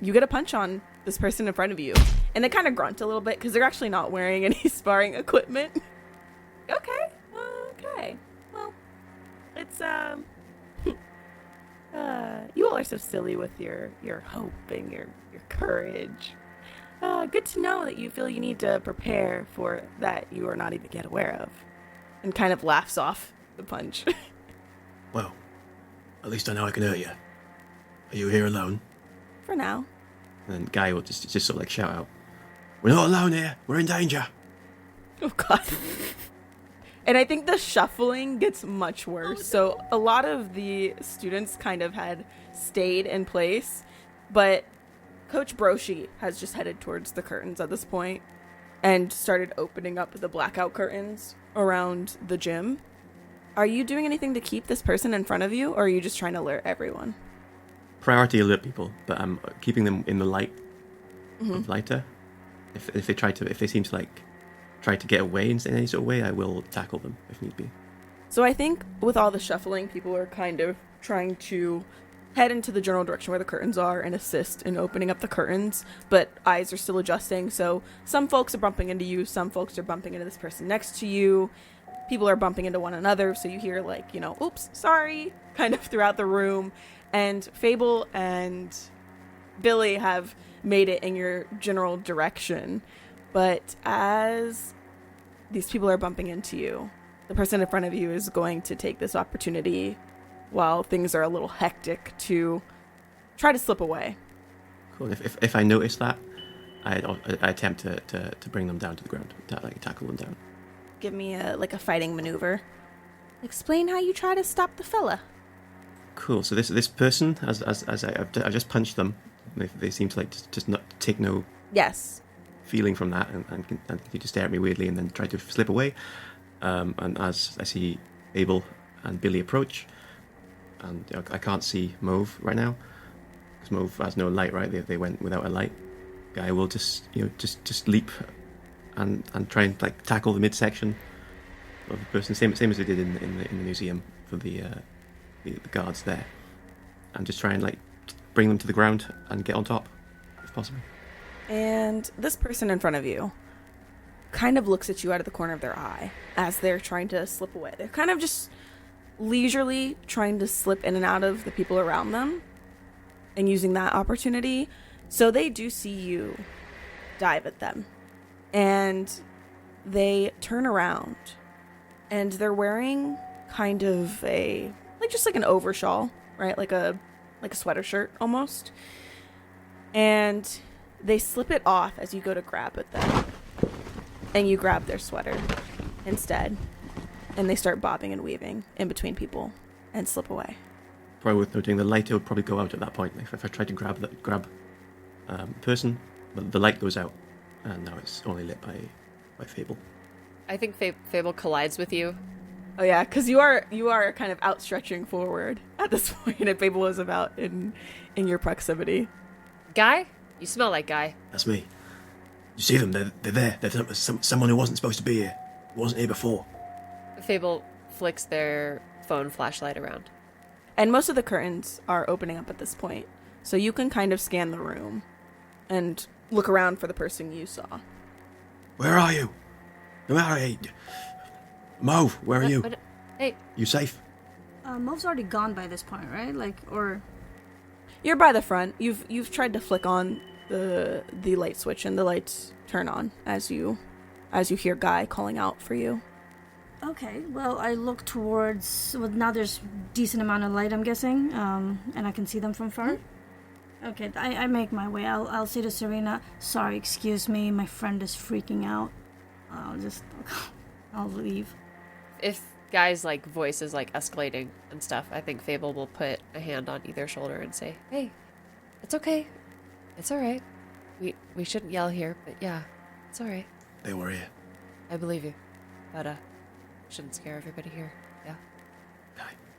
get a punch on this person in front of you, and they kind of grunt a little bit because they're actually not wearing any sparring equipment. Okay. Well, it's you all are so silly with your hope and your courage. Good to know that you feel you need to prepare for that you are not even yet aware of. And kind of laughs off the punch. Well, at least I know I can hurt you. Are you here alone? For now. And Guy will just sort of like shout out, We're not alone here. We're in danger. Oh, God. And I think the shuffling gets much worse. So a lot of the students kind of had stayed in place, but Coach Broshi has just headed towards the curtains at this point and started opening up the blackout curtains around the gym. Are you doing anything to keep this person in front of you, or are you just trying to alert everyone? priority alert people, but I'm keeping them in the light of lighter. If they seem to like try to get away in any sort of way, I will tackle them if need be. So I think with all the shuffling, people are kind of trying to head into the general direction where the curtains are and assist in opening up the curtains, but eyes are still adjusting. So some folks are bumping into you, some folks are bumping into this person next to you. People are bumping into one another, so you hear like, oops, sorry, kind of throughout the room. And Fable and Billy have made it in your general direction. But as these people are bumping into you, the person in front of you is going to take this opportunity while things are a little hectic to try to slip away. Cool. If I notice that, I attempt to bring them down to the ground, tackle them down. Give me a fighting maneuver. Explain how you try to stop the fella. Cool. So this person, as I've just punched them, they seem to just not take no feeling from that, and continue to stare at me weirdly, and then try to slip away. And as I see Abel and Billy approach, and I can't see Mauve right now because Mauve has no light. Right, they went without a light. Guy will just leap and try and tackle the midsection of the person, same as they did in the museum for the guards there, and just try and bring them to the ground and get on top if possible. And this person in front of you kind of looks at you out of the corner of their eye as they're trying to slip away. They're kind of just leisurely trying to slip in and out of the people around them and using that opportunity. So they do see you dive at them, and they turn around, and they're wearing kind of an overshawl, right? Like a sweater shirt almost. And they slip it off as you go to grab at them. And you grab their sweater instead. And they start bobbing and weaving in between people and slip away. Probably worth noting, the light would probably go out at that point. If I try to grab person, the light goes out, and now it's only lit by Fable. I think Fable collides with you. Oh yeah, because you are kind of outstretching forward at this point, and Fable is about in your proximity. Guy? You smell like Guy. That's me. You see them? They're there. They're someone who wasn't supposed to be here. Wasn't here before. Fable flicks their phone flashlight around. And most of the curtains are opening up at this point, so you can kind of scan the room and look around for the person you saw. Where are you? No matter. Mauve, where are you? Hey. You safe? Mauve's already gone by this point, right? You're by the front. You've tried to flick on the light switch, and the lights turn on as you hear Guy calling out for you. Okay, well, I look towards... Well, now there's decent amount of light, I'm guessing, and I can see them from far. Okay, I make my way. I'll say to Serena, sorry, excuse me, my friend is freaking out. I'll leave. If Guy's, voice is, escalating and stuff, I think Fable will put a hand on either shoulder and say, hey, it's okay. It's alright. We shouldn't yell here, but yeah, it's alright. They were here. I believe you. But, shouldn't scare everybody here. Yeah.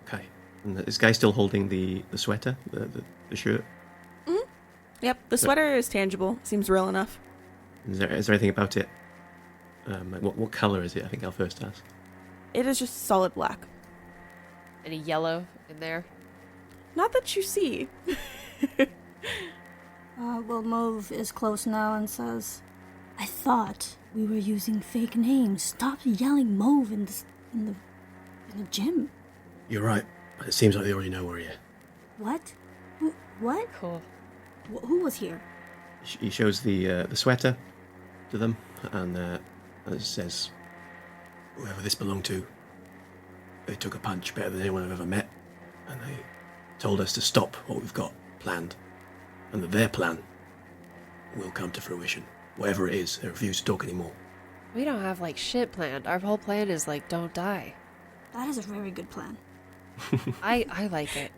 Okay. And is Guy still holding the sweater, the shirt? Mm-hmm. Yep, the sweater is tangible. Seems real enough. Is there anything about it? What color is it? I think I'll first ask. It is just solid black. Any yellow in there? Not that you see. Well, Mauve is close now and says, I thought we were using fake names. Stop yelling Mauve in the gym. You're right. But it seems like they already know we're here. What? What? Cool. Who was here? He shows the sweater to them, and it says, whoever this belonged to, they took a punch better than anyone I've ever met, and they told us to stop what we've got planned, and that their plan will come to fruition. Whatever it is, they refuse to talk anymore. We don't have, shit planned. Our whole plan is, don't die. That is a very good plan. I like it.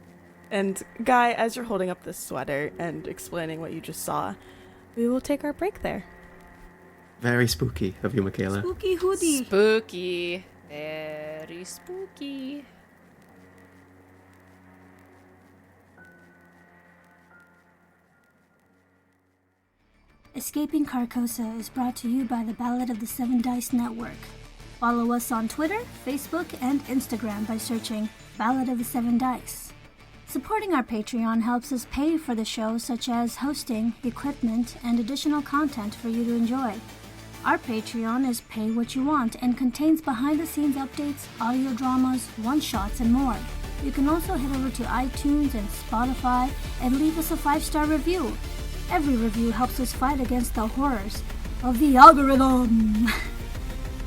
And Guy, as you're holding up this sweater and explaining what you just saw, we will take our break there. very spooky of you, Michaela. Spooky hoodie. Spooky. Very spooky. Escaping Carcosa is brought to you by the Ballad of the Seven Dice Network. Follow us on Twitter, Facebook, and Instagram by searching Ballad of the Seven Dice. Supporting our Patreon helps us pay for the show, such as hosting, equipment, and additional content for you to enjoy. Our Patreon is pay what you want and contains behind-the-scenes updates, audio dramas, one-shots, and more. You can also head over to iTunes and Spotify and leave us a 5-star review. Every review helps us fight against the horrors of the algorithm.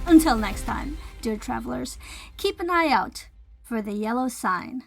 Until next time, dear travelers, keep an eye out for the yellow sign.